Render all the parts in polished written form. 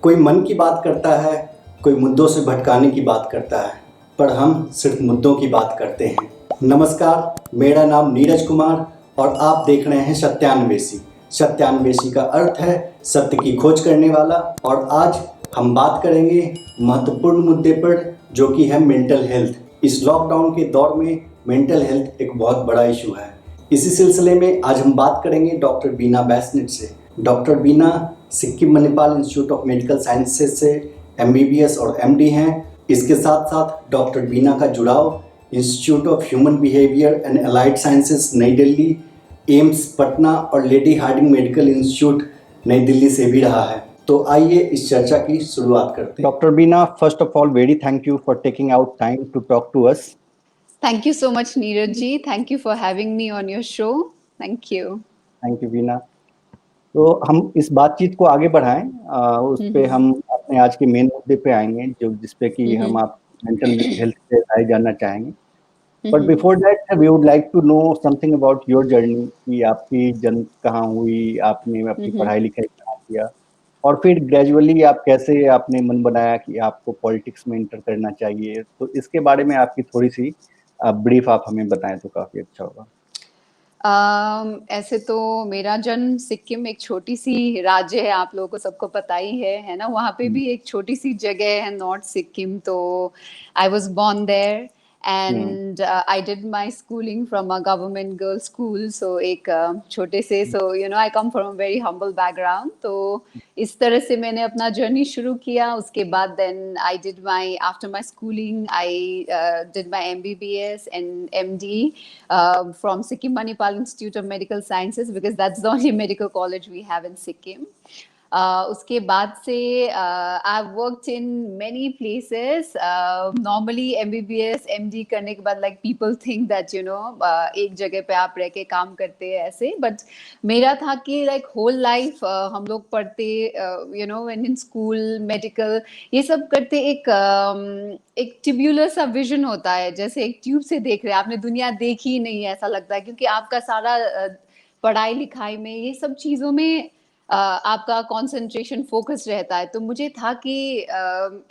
कोई मन की बात करता है, कोई मुद्दों से भटकाने की बात करता है, पर हम सिर्फ मुद्दों की बात करते हैं। नमस्कार, मेरा नाम नीरज कुमार और आप देख रहे हैं सत्यान्वेषी। सत्यान्वेषी का अर्थ है सत्य की खोज करने वाला। और आज हम बात करेंगे महत्वपूर्ण मुद्दे पर, जो कि है मेंटल हेल्थ। इस लॉकडाउन के दौर में मेंटल हेल्थ एक बहुत बड़ा इशू है। इसी सिलसिले में आज हम बात करेंगे डॉक्टर बीना बैसनेट से। Doctor Beena Sikkim Manipal institute of medical sciences से MBBS और MD हैं। इसके साथ साथ डॉक्टर बीना का जुड़ाव institute of human behaviour and allied sciences नई दिल्ली, एम्स पटना और लेडी हार्डिंग मेडिकल इंस्टीट्यूट नई दिल्ली से भी रहा है। तो आइए इस चर्चा की शुरुआत करते हैं। Doctor Beena, first of all very thank you for taking out time to talk to us. Thank you so much, Neeraj ji. Thank you for having me on your show. Thank you. Thank you Bina. तो हम इस बातचीत को आगे बढ़ाएं, उस पे हम अपने आज के मेन मुद्दे पे आएंगे, जो जिसपे कि हम आप मेंटल हेल्थ पे राय जानना चाहेंगे। But before that we would like to know something about your journey, कि आपकी जन्म कहाँ हुई, आपने अपनी पढ़ाई लिखाई कहाँ किया, और फिर ग्रेजुअली आप कैसे आपने मन बनाया कि आपको पॉलिटिक्स में एंटर करना चाहिए। तो इसके बारे में आपकी थोड़ी सी ब्रीफ आप हमें बताएं तो काफी अच्छा होगा। ऐसे तो मेरा जन्म सिक्किम एक छोटी सी राज्य है, आप लोगों को सबको पता ही है ना। वहाँ पे भी एक छोटी सी जगह है नॉर्थ सिक्किम, तो I was born there and I did my schooling from a government girl school. So एक छोटे से, so you know I come from a very humble background. तो इस तरह से मैंने अपना जर्नी शुरू किया। उसके बाद then I did my, after my schooling I did my MBBS and MD from Sikkim Manipal Institute of Medical Sciences, because that's the only medical college we have in Sikkim. उसके बाद से आई worked in many places. Normally MBBS MD करने के बाद like people think that you know एक जगह पे आप रह के काम करते हैं ऐसे, बट मेरा था कि लाइक होल लाइफ हम लोग पढ़ते, you know when in school medical ये सब करते, एक ट्यूब्यूलर सा विजन होता है, जैसे एक ट्यूब से देख रहे हैं, आपने दुनिया देखी ही नहीं है ऐसा लगता है, क्योंकि आपका सारा पढ़ाई लिखाई में ये सब चीज़ों में आपका कंसंट्रेशन फोकस रहता है। तो मुझे था कि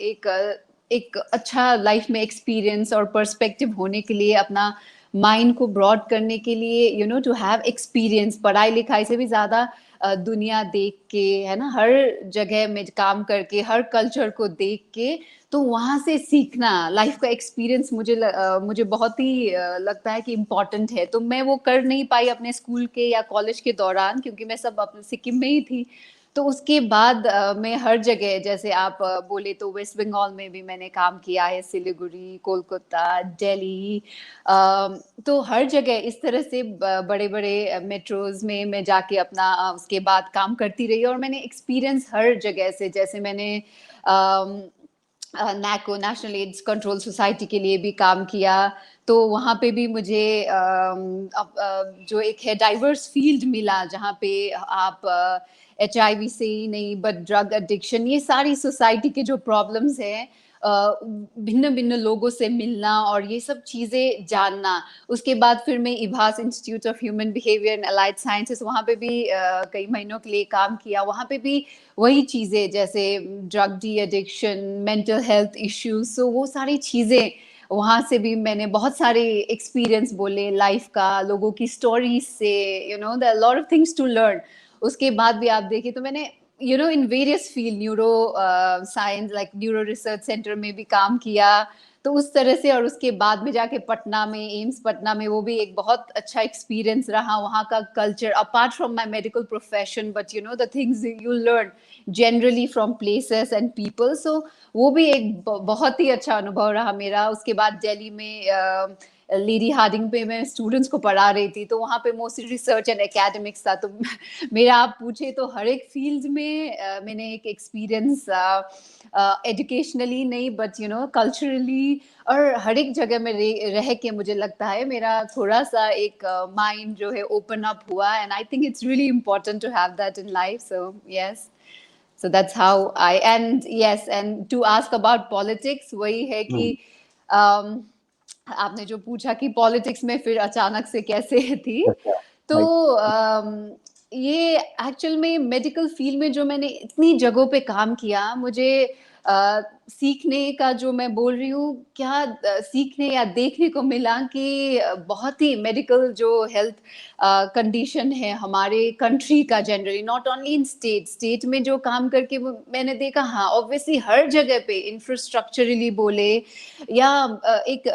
एक अच्छा लाइफ में एक्सपीरियंस और पर्सपेक्टिव होने के लिए, अपना माइंड को ब्रॉड करने के लिए, you know to have experience, पढ़ाई लिखाई से भी ज़्यादा दुनिया देख के, है ना, हर जगह में काम करके, हर कल्चर को देख के, तो वहाँ से सीखना, लाइफ का एक्सपीरियंस मुझे बहुत ही लगता है कि इम्पॉर्टेंट है। तो मैं वो कर नहीं पाई अपने स्कूल के या कॉलेज के दौरान, क्योंकि मैं सब अपने सिक्किम में ही थी। तो उसके बाद मैं हर जगह, जैसे आप बोले तो वेस्ट बंगाल में भी मैंने काम किया है, सिलीगुड़ी, कोलकाता, दिल्ली, तो हर जगह इस तरह से बड़े बड़े मेट्रोज में मैं जाके अपना उसके बाद काम करती रही। और मैंने एक्सपीरियंस हर जगह से, जैसे मैंने NACO, national AIDS control society के लिए भी काम किया। तो वहाँ पे भी मुझे जो एक है डाइवर्स फील्ड मिला, जहाँ पे आप HIV से ही नहीं बट ड्रग एडिक्शन, ये सारी सोसाइटी के जो प्रॉब्लम्स हैं, भिन्न भिन्न लोगों से मिलना और ये सब चीज़ें जानना। उसके बाद फिर मैं इभास institute of human behaviour and allied sciences, वहाँ पे भी कई महीनों के लिए काम किया। वहाँ पे भी वही चीज़ें, जैसे drug de addiction, mental health issues, so वो सारी चीज़ें, वहाँ से भी मैंने बहुत सारे एक्सपीरियंस बोले लाइफ का, लोगों की स्टोरीज से, you know there are lot of things to learn. उसके बाद भी आप देखिए तो मैंने you know in various field, neuroscience, like neuro research centre में भी काम किया। तो उस तरह से, और उसके बाद में जाके पटना में, एम्स पटना में, वो भी एक बहुत अच्छा एक्सपीरियंस रहा। वहाँ का culture, apart from my medical profession, but you know the things you learn generally from places and people, so वो भी एक बहुत ही अच्छा अनुभव रहा मेरा। उसके बाद दिल्ली में लेडी हार्डिंग पे मैं स्टूडेंट्स को पढ़ा रही थी, तो वहाँ पे मोस्टली रिसर्च एंड एकेडमिक्स था। तो मेरा आप पूछे तो हर एक फील्ड में मैंने एक एक्सपीरियंस, एजुकेशनली नहीं बट यू नो कल्चरली, और हर एक जगह में रह के मुझे लगता है मेरा थोड़ा सा एक माइंड जो है ओपन अप हुआ, and I think it's really important to have that in life. So yes, so that's how I, and yes, and to ask about politics, वही है कि आपने जो पूछा कि पॉलिटिक्स में फिर अचानक से कैसे थी, तो ये एक्चुअल में मेडिकल फील्ड में जो मैंने इतनी जगहों पे काम किया, मुझे सीखने का जो मैं बोल रही हूँ, क्या सीखने या देखने को मिला कि बहुत ही मेडिकल जो हेल्थ कंडीशन है हमारे कंट्री का generally, not only in state में जो काम करके मैंने देखा, हाँ ऑब्वियसली हर जगह पे इंफ्रास्ट्रक्चरली बोले या एक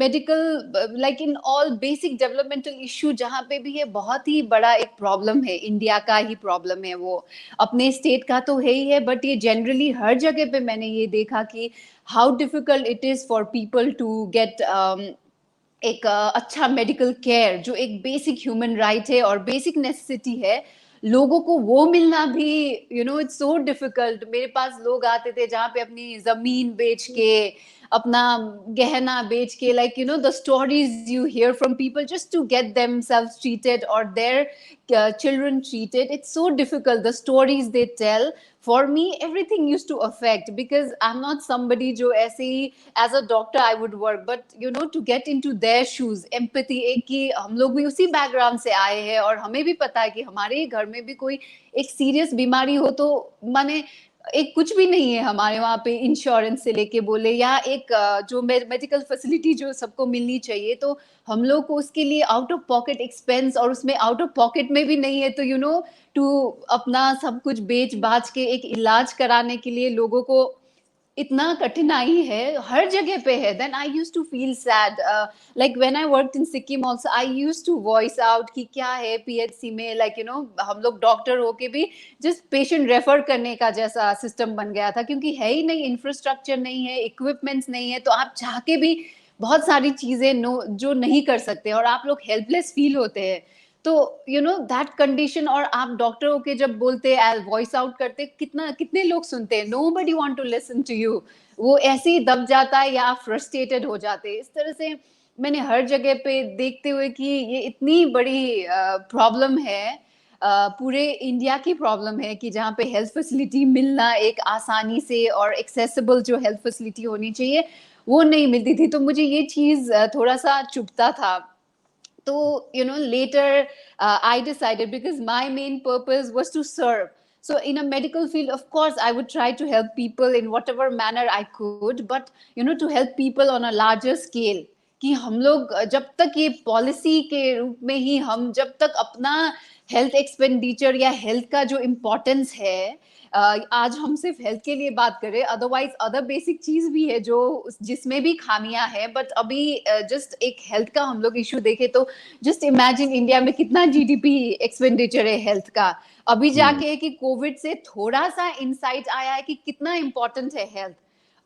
medical like in all basic developmental issue जहाँ पे भी है, बहुत ही बड़ा एक प्रॉब्लम है, इंडिया का ही प्रॉब्लम है वो, अपने स्टेट का तो है ही है, बट ये जनरली हर जगह पे मैंने ये देखा कि how difficult it is for people to get एक अच्छा मेडिकल केयर जो एक बेसिक ह्यूमन राइट है और बेसिक नेसेसिटी है, लोगों को वो मिलना भी इट्स सो डिफिकल्ट। मेरे पास लोग आते थे जहाँ पे अपनी जमीन बेच के, अपना गहना बेच के, like the stories you hear from people just to get themselves treated or their children treated, it's so difficult, the stories they tell. For me everything used to affect because I'm not somebody जो ऐसे ही as a doctor I would work, but to get into their shoes, empathy, एक कि हम लोग भी उसी background से आए हैं और हमें भी पता है कि हमारे घर में भी कोई एक सीरियस बीमारी हो तो माने एक कुछ भी नहीं है हमारे वहाँ पे इंश्योरेंस से लेके बोले या एक जो मेडिकल फैसिलिटी जो सबको मिलनी चाहिए, तो हम लोग को उसके लिए आउट ऑफ पॉकेट एक्सपेंस और उसमें आउट ऑफ पॉकेट में भी नहीं है, तो टू अपना सब कुछ बेच बाच के एक इलाज कराने के लिए लोगों को इतना कठिनाई है, हर जगह पे है। Then I used to feel sad, like when I worked in Sikkim also I used to voice out कि क्या है पीएचसी में, लाइक हम लोग डॉक्टर होके भी जस्ट पेशेंट रेफर करने का जैसा सिस्टम बन गया था, क्योंकि है ही नहीं, इंफ्रास्ट्रक्चर नहीं है, इक्विपमेंट्स नहीं है, तो आप चाह के भी बहुत सारी चीजें जो नहीं कर सकते और आप लोग हेल्पलेस फील होते हैं। तो दैट कंडीशन, और आप डॉक्टरों के जब बोलते वॉइस आउट करते, कितने लोग सुनते हैं, nobody want to listen to you, वो ऐसे ही दब जाता है या आप फ्रस्ट्रेटेड हो जाते हैं। इस तरह से मैंने हर जगह पे देखते हुए कि ये इतनी बड़ी प्रॉब्लम है, पूरे इंडिया की प्रॉब्लम है कि जहाँ पे हेल्थ फैसिलिटी मिलना एक आसानी से और एक्सेसिबल जो हेल्थ फैसिलिटी होनी चाहिए वो नहीं मिलती थी, तो मुझे ये चीज थोड़ा सा चुभता था। तो later I decided, because my main purpose was to serve, so in a medical field of course I would try to help people in whatever manner I could, but to help people on a larger scale, कि हम लोग जब तक ये policy के रूप में ही हम जब तक अपना हेल्थ एक्सपेंडिचर या हेल्थ का जो इम्पोर्टेंस है, आज हम सिर्फ हेल्थ के लिए बात करें, अदरवाइज अदर बेसिक चीज भी है जो जिसमें भी खामियां है, बट अभी जस्ट एक हेल्थ का हम लोग इशू देखें तो जस्ट इमेजिन इंडिया में कितना जीडीपी एक्सपेंडिचर है हेल्थ का। अभी जाके कि कोविड से थोड़ा सा इंसाइट आया है कि कितना इंपॉर्टेंट है हेल्थ,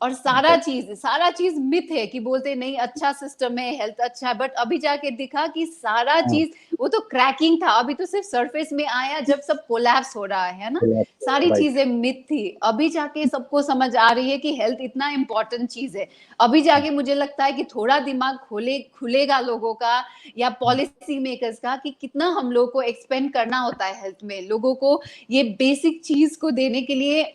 और सारा चीज मिथ है कि बोलते नहीं अच्छा सिस्टम है, हेल्थ अच्छा है, बट अभी जाके दिखा कि सारा चीज वो तो क्रैकिंग था, अभी तो सिर्फ सरफेस में आया जब सब कोलैप्स हो रहा है ना, सारी चीजें मिथ थी, अभी जाके सबको समझ आ रही है कि हेल्थ इतना इंपॉर्टेंट चीज है। अभी जाके मुझे लगता है कि थोड़ा दिमाग खुलेगा लोगों का या पॉलिसी मेकर्स का कि कितना हम लोग को एक्सपेंड करना होता है हेल्थ में, लोगों को ये बेसिक चीज को देने के लिए।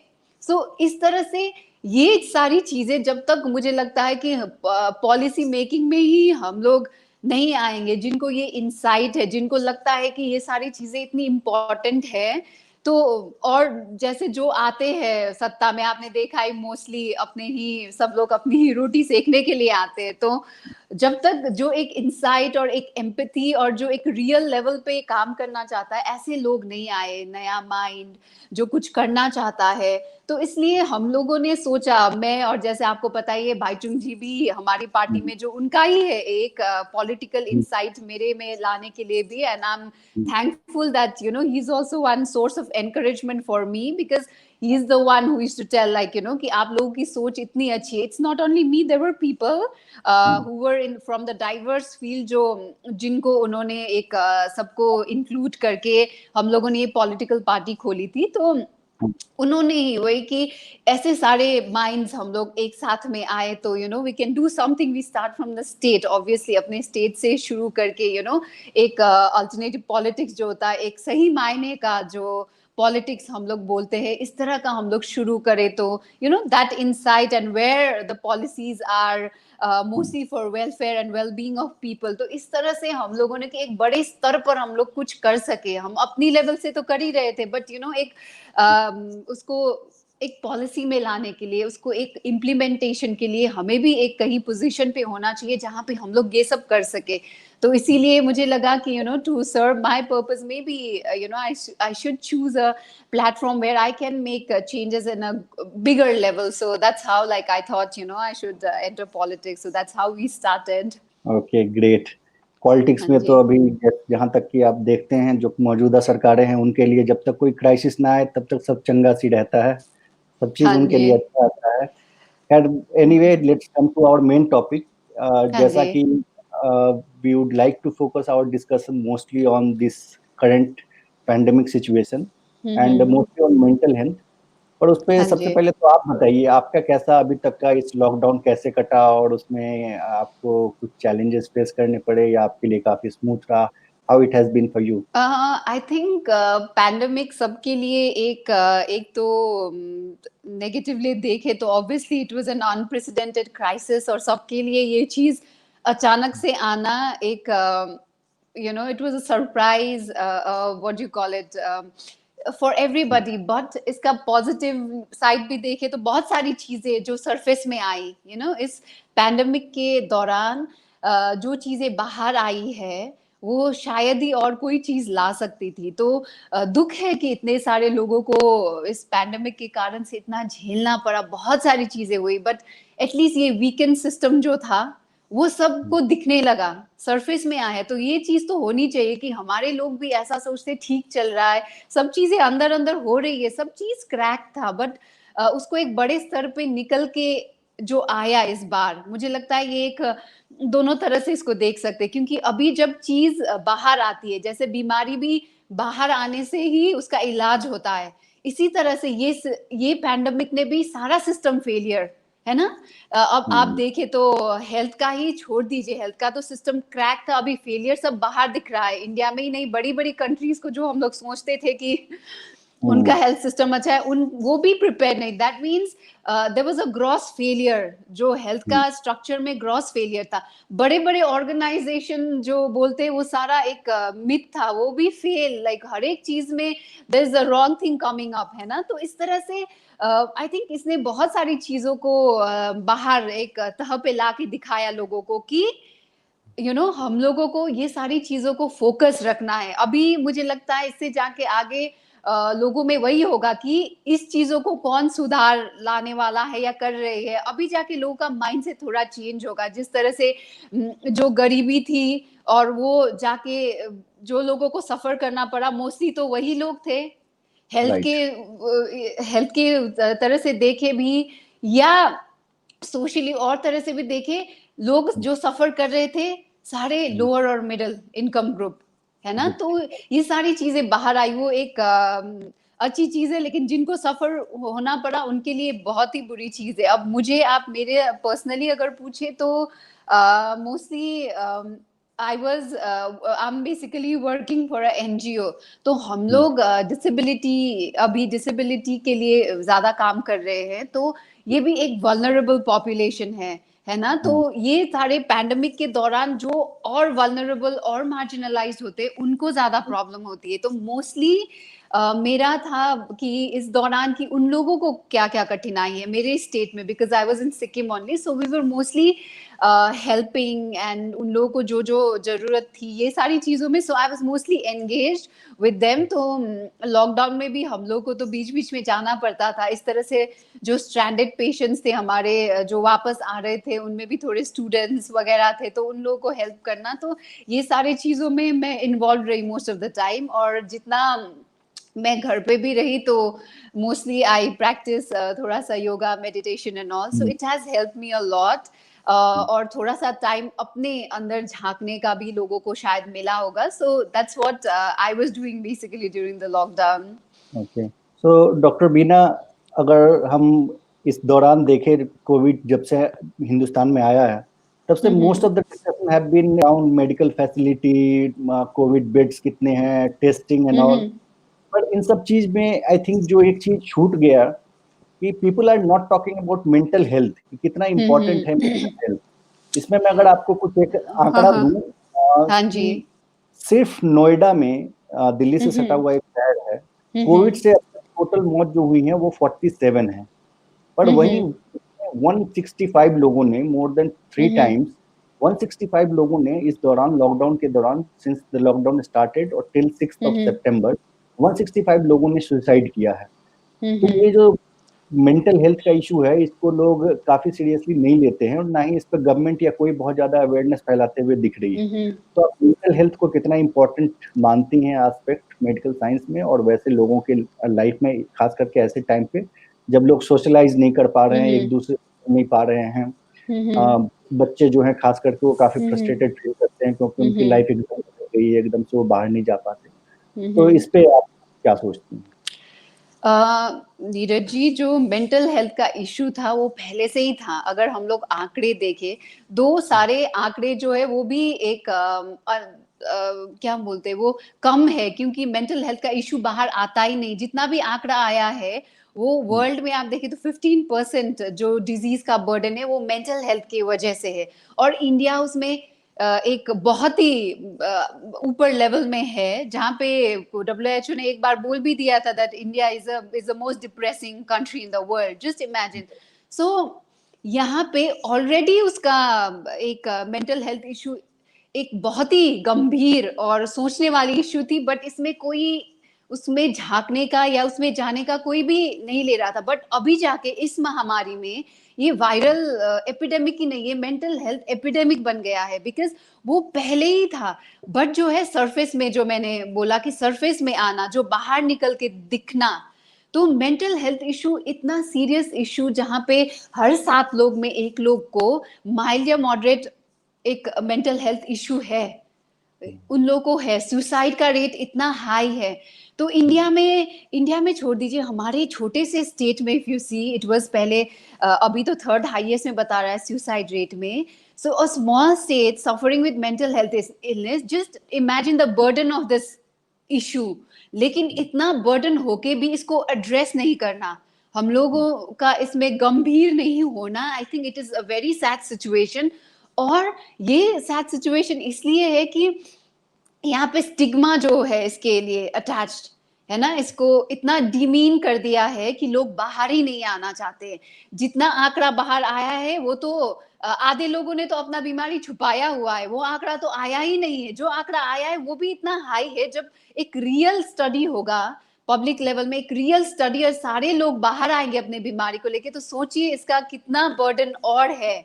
सो इस तरह से ये सारी चीजें जब तक मुझे लगता है कि पॉलिसी मेकिंग में ही हम लोग नहीं आएंगे, जिनको ये इंसाइट है, जिनको लगता है कि ये सारी चीजें इतनी इम्पोर्टेंट है, तो और जैसे जो आते हैं सत्ता में, आपने देखा है मोस्टली अपने ही सब लोग अपनी ही रोटी सेकने के लिए आते हैं, तो जब तक जो एक इंसाइट और एक एम्पैथी और जो एक रियल लेवल पे काम करना चाहता है, ऐसे लोग नहीं आए, नया माइंड जो कुछ करना चाहता है, तो इसलिए हम लोगों ने सोचा, मैं और जैसे आपको पता ही है बाइचुंग जी भी हमारी पार्टी में जो उनका ही है एक पॉलिटिकल इंसाइट मेरे में लाने के लिए भी, and I am thankful that he is also one source of encouragement for me, because he is the one who used to tell like कि आप लोगों की सोच इतनी अच्छी है, it's not only me, there were people who were in from the diverse field जो जिनको उन्होंने एक सबको इंक्लूड करके हम लोगों ने ये पॉलिटिकल पार्टी खोली थी, तो उन्होंने ही वही कि ऐसे सारे माइंड्स हम लोग एक साथ में आए, तो we can do something, we start from the state, obviously अपने स्टेट से शुरू करके एक अल्टरनेटिव पॉलिटिक्स जो होता है, एक सही मायने का जो पॉलिटिक्स हम लोग बोलते हैं, इस तरह का हम लोग शुरू करें तो that insight and where the policies are mostly for welfare and wellbeing of people, तो इस तरह से हम लोगों ने कि एक बड़े स्तर पर हम लोग कुछ कर सके। हम अपनी लेवल से तो कर ही रहे थे, बट एक उसको एक पॉलिसी में लाने के लिए, उसको एक इम्प्लीमेंटेशन के लिए हमें भी एक कहीं पोजीशन पे होना चाहिए जहां पे हम लोग ये सब कर सके। तो इसीलिए मुझे लगा कि to serve my purpose maybe I should choose a platform where I can make changes in a bigger level. So that's how like I thought I should enter politics. So that's how we started. Okay, great. Politics हाँ में जी। तो अभी जहाँ तक कि आप देखते हैं, जो मौजूदा सरकारें हैं उनके लिए जब तक कोई क्राइसिस ना आए तब तक सब चंगा सी रहता है, सब चीज हाँ उनके जी। लिए अच्छा आता है। And anyway, let's come to our main topic. हाँ जैसा जी। कि we would like to focus our discussion mostly on this current pandemic situation and hmm. Mostly on mental health. पर उस पे हाँ सबसे जी। पहले तो आप बताइए, आपका कैसा अभी तक का इस लॉकडाउन कैसे कटा, और उसमें आपको कुछ चैलेंजेस फेस करने पड़े या आपके लिए काफी स्मूथ रहा? How it has been for you? I think pandemic सबके लिए एक तो नेगेटिवली देखे तो obviously it was an unprecedented crisis, और सबके लिए ये चीज अचानक से आना एक it was a surprise, what do you call it, for everybody, but इसका पॉजिटिव साइड भी देखे तो बहुत सारी चीजें जो सरफेस में आई इस पैंडेमिक के दौरान, जो चीजें बाहर आई है वो शायद ही और कोई चीज ला सकती थी। तो दुख है कि इतने सारे लोगों को इस पैंडेमिक के कारण से इतना झेलना पड़ा, बहुत सारी चीजें हुई, बट एटलीस्ट ये वीकेंड सिस्टम जो था वो सबको दिखने लगा, सरफेस में आया। तो ये चीज तो होनी चाहिए कि हमारे लोग भी ऐसा सोचते ठीक चल रहा है, सब चीजें अंदर अंदर हो रही है, सब चीज क्रैक था, बट उसको एक बड़े स्तर पे निकल के जो आया इस बार, मुझे लगता है ये एक दोनों तरह से इसको देख सकते हैं। क्योंकि अभी जब चीज बाहर आती है, जैसे बीमारी भी बाहर आने से ही उसका इलाज होता है, इसी तरह से ये पैंडेमिक ने भी सारा सिस्टम फेलियर है ना। अब आप देखें तो हेल्थ का ही छोड़ दीजिए, हेल्थ का तो सिस्टम क्रैक था, अभी फेलियर सब बाहर दिख रहा है, इंडिया में ही नहीं, बड़ी बड़ी कंट्रीज को जो हम लोग सोचते थे कि उनका हेल्थ सिस्टम अच्छा है, वो भी प्रिपेयर नहीं। That means there was a gross failure, जो हेल्थ का स्ट्रक्चर में ग्रॉस फेलियर था। बड़े बड़े ऑर्गेनाइजेशन जो बोलते हैं वो सारा एक मिथ था, वो भी फेल, लाइक हर एक चीज में there is a wrong thing coming up, है ना। तो इस तरह से आई थिंक इसने बहुत सारी चीजों को बाहर एक तह पे ला के दिखाया लोगों को कि हम लोगों को ये सारी चीजों को फोकस रखना है। अभी मुझे लगता है इससे जाके आगे लोगों में वही होगा कि इस चीजों को कौन सुधार लाने वाला है या कर रही है। अभी जाके लोगों का माइंड से थोड़ा चेंज होगा, जिस तरह से जो गरीबी थी और वो जाके जो लोगों को सफर करना पड़ा, मोस्टली तो वही लोग थे। Health right. के हेल्थ के तरह से देखे भी, या सोशली और तरह से भी देखे, लोग जो सफर कर रहे थे सारे लोअर और मिडिल इनकम ग्रुप, है ना। तो ये सारी चीजें बाहर आई, वो एक अच्छी चीज है, लेकिन जिनको सफर होना पड़ा उनके लिए बहुत ही बुरी चीज है। अब मुझे आप मेरे पर्सनली अगर पूछे तो mostly I am basically working for a NGO. तो हम लोग डिसेबिलिटी के लिए ज्यादा काम कर रहे हैं, तो ये भी एक वल्नरेबल पॉपुलेशन है ना। तो ये सारे पैंडेमिक के दौरान जो और वल्नरेबल और मार्जिनलाइज्ड होते हैं उनको ज्यादा प्रॉब्लम होती है। तो मोस्टली मेरा था कि इस दौरान की उन लोगों को क्या क्या कठिनाई है मेरे स्टेट में, because I was in Sikkim only, so we were mostly helping and उन लोगों को जो जो जरूरत थी ये सारी चीजों में, so I was mostly engaged with them. तो लॉकडाउन में भी हम लोग को तो बीच बीच में जाना पड़ता था, इस तरह से जो स्ट्रैंडेड पेशेंट्स थे हमारे जो वापस आ रहे थे, उनमें भी थोड़े स्टूडेंट्स वगैरह थे, तो उन लोगों को हेल्प करना, तो ये सारी चीजों में मैं इन्वॉल्व रही मोस्ट ऑफ द टाइम। और जितना मैं घर पे भी रही तो मोस्टली आई प्रैक्टिस थोड़ा सा yoga, meditation and all, so it has help me a lot. और थोड़ा सा टाइम अपने अंदर झांकने का भी लोगों को शायद मिला होगा, so that's what I was doing basically during the lockdown. Okay, so doctor Bina, अगर हम इस दौरान देखें, कोविड जब से हिंदुस्तान में आया है तब से most of the discussion have been around medical facility, covid beds कितने हैं, टेस्टिंग एंड ऑल। पर इन सब चीज में आई थिंक जो एक चीज छूट गया कि people are not talking about mental health, कि कितना इंपॉर्टेंट है मेंटल हेल्थ। इसमें मैं अगर आपको कुछ एक हाँ आंकड़ा हाँ दूं हाँ जी। कि सिर्फ नोएडा में, दिल्ली से सटा हुआ एक शहर है, कोविड से टोटल मौत जो हुई है वो 47 है, पर वहीं 165 लोगों ने, मोर देन 3 टाइम्स 165 लोगों ने इस दौरान, लॉकडाउन के दौरान, सिंस द लॉकडाउन स्टार्टेड और टिल 6 सितंबर 165 लोगों ने सुसाइड किया है। तो ये जो मेंटल हेल्थ का इशू है, इसको लोग काफी सीरियसली नहीं लेते हैं और ना ही इस पर गवर्नमेंट या कोई बहुत ज्यादा अवेयरनेस फैलाते हुए दिख रही है। तो आप मेंटल हेल्थ को कितना इंपॉर्टेंट मानती हैं एस्पेक्ट मेडिकल साइंस में, और वैसे लोगों के लाइफ में, खास करके ऐसे टाइम पे जब लोग सोशलाइज नहीं कर पा रहे हैं, एक दूसरे से नहीं पा रहे हैं, बच्चे जो हैं खास करके वो काफी फ्रस्ट्रेटेड फील करते हैं क्योंकि उनकी लाइफ एकदम हो गई है, एकदम से वो बाहर नहीं जा पाते। तो इस पे आप क्या सोचती हैं? नीरज जी, जो मेंटल हेल्थ का इशू था वो पहले से ही था। अगर हम लोग आंकड़े देखें, दो सारे आंकड़े जो है वो भी एक क्या बोलते हैं, वो कम है, क्योंकि मेंटल हेल्थ का इशू बाहर आता ही नहीं। जितना भी आंकड़ा आया है वो वर्ल्ड में आप देखें तो 15% जो डिजीज का बर्डन है वो मेंटल हेल्थ की वजह से है, और इंडिया उसमें एक बहुत ही ऊपर लेवल में है, जहाँ पे WHO ने एक बार बोल भी दिया था that India is the most depressing country in the world. Just imagine. So यहाँ पे ऑलरेडी उसका एक मेंटल हेल्थ इशू एक बहुत ही गंभीर और सोचने वाली इशू थी, बट इसमें कोई उसमें झांकने का या उसमें जाने का कोई भी नहीं ले रहा था। बट अभी जाके इस महामारी में ये वायरल एपिडेमिक ही नहीं है, मेंटल हेल्थ एपिडेमिक बन गया है, बिकॉज वो पहले ही था। बट जो है सरफेस में, जो मैंने बोला कि सरफेस में आना, जो बाहर निकल के दिखना, तो मेंटल हेल्थ इशू इतना सीरियस इशू जहाँ पे हर 7 लोग में एक लोग को माइल्ड या मॉडरेट एक मेंटल हेल्थ इशू है, उन लोगों को है। सुसाइड का रेट इतना हाई है। तो इंडिया में छोड़ दीजिए, हमारे छोटे से स्टेट में if you see it was पहले अभी तो 3rd हाईएस्ट में बता रहा है सुसाइड रेट में। So a small state suffering with mental health illness, just imagine the burden of this issue. लेकिन इतना बर्डन होके भी इसको एड्रेस नहीं करना, हम लोगों का इसमें गंभीर नहीं होना, आई think it is a very sad situation. और ये सैड सिचुएशन इसलिए है कि यहाँ पे स्टिग्मा जो है इसके लिए अटैच्ड है ना, इसको इतना डिमीन कर दिया है कि लोग बाहर ही नहीं आना चाहते। जितना आंकड़ा बाहर आया है वो तो आधे लोगों ने तो अपना बीमारी छुपाया हुआ है, वो आंकड़ा तो आया ही नहीं है। जो आंकड़ा आया है वो भी इतना हाई है। जब एक रियल स्टडी होगा पब्लिक लेवल में, एक रियल स्टडी, और सारे लोग बाहर आएंगे अपने बीमारी को लेके, तो सोचिए इसका कितना बर्डन और है।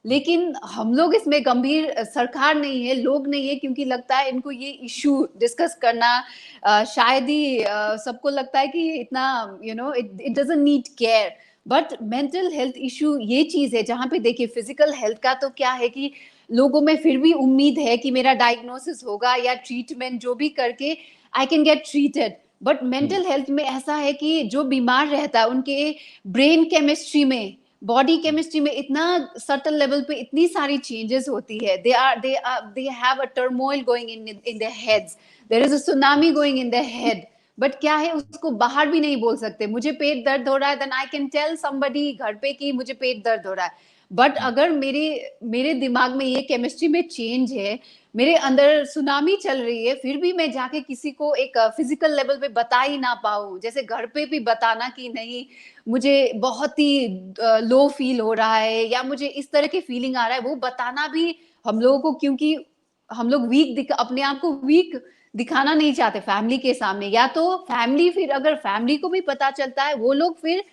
लेकिन हम लोग इसमें गंभीर, सरकार नहीं है, लोग नहीं है, क्योंकि लगता है इनको ये इशू डिस्कस करना शायद ही सबको लगता है कि इतना it doesn't need care. But mental health issue ये चीज है जहाँ पे देखिए, फिजिकल हेल्थ का तो क्या है कि लोगों में फिर भी उम्मीद है कि मेरा डायग्नोसिस होगा या ट्रीटमेंट जो भी करके I can get treated. But mental health में ऐसा है कि जो बीमार रहता है उनके ब्रेन केमिस्ट्री में, बॉडी केमिस्ट्री में इतना सटल लेवल पे इतनी सारी चेंजेस होती है। They have a turmoil going in their heads, there is a tsunami going in their head. But क्या है, उसको बाहर भी नहीं बोल सकते। मुझे पेट दर्द हो रहा है, then I can tell somebody घर पे कि मुझे पेट दर्द हो रहा है। बट अगर मेरे दिमाग में ये केमिस्ट्री में चेंज है, मेरे अंदर सुनामी चल रही है, फिर भी मैं जाके किसी को एक फिजिकल लेवल पे बता ही ना पाऊँ, जैसे घर पे भी बताना कि नहीं मुझे बहुत ही लो फील हो रहा है या मुझे इस तरह की फीलिंग आ रहा है, वो बताना भी हम लोगों को, क्योंकि हम लोग अपने आप को वीक दिखाना नहीं चाहते फैमिली के सामने। या तो फैमिली, फिर अगर फैमिली को भी पता चलता है, वो लोग फिर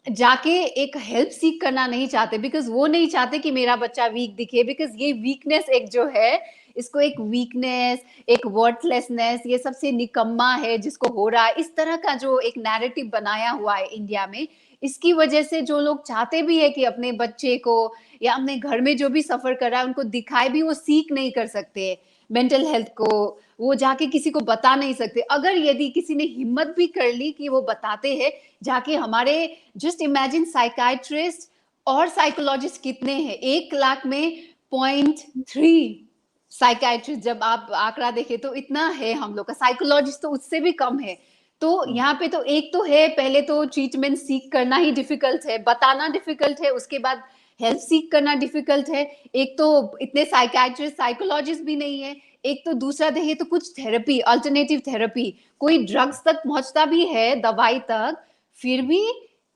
जाके एक हेल्प सीख करना नहीं चाहते, बिकॉज वो नहीं चाहते कि मेरा बच्चा वीक दिखे। बिकॉज ये वीकनेस एक जो है, इसको एक वीकनेस, एक वर्थलेसनेस, ये सबसे निकम्मा है जिसको हो रहा है, इस तरह का जो एक नैरेटिव बनाया हुआ है इंडिया में। इसकी वजह से जो लोग चाहते भी है कि अपने बच्चे को या अपने घर में जो भी सफर कर रहा है उनको दिखाए भी, वो सीख नहीं कर सकते मेंटल हेल्थ को, वो जाके किसी को बता नहीं सकते। अगर यदि किसी ने हिम्मत भी कर ली कि वो बताते हैं जाके, हमारे जस्ट इमेजिन साइकाइट्रिस्ट और साइकोलॉजिस्ट कितने हैं, 1 लाख में 0.3 साइकाइट्रिस्ट। जब आप आंकड़ा देखें तो इतना है हम लोग का, साइकोलॉजिस्ट तो उससे भी कम है। तो यहाँ पे तो एक तो है, पहले तो ट्रीटमेंट सीख करना ही डिफिकल्ट है, बताना डिफिकल्ट है, उसके बाद हेल्प सीख करना डिफिकल्ट है। एक तो इतने साइकियाट्रिस्ट साइकोलॉजिस्ट भी नहीं है, एक तो दूसरा देखिए तो कुछ थेरेपी, अल्टरनेटिव थेरेपी, कोई ड्रग्स तक पहुंचता भी है, दवाई तक, फिर भी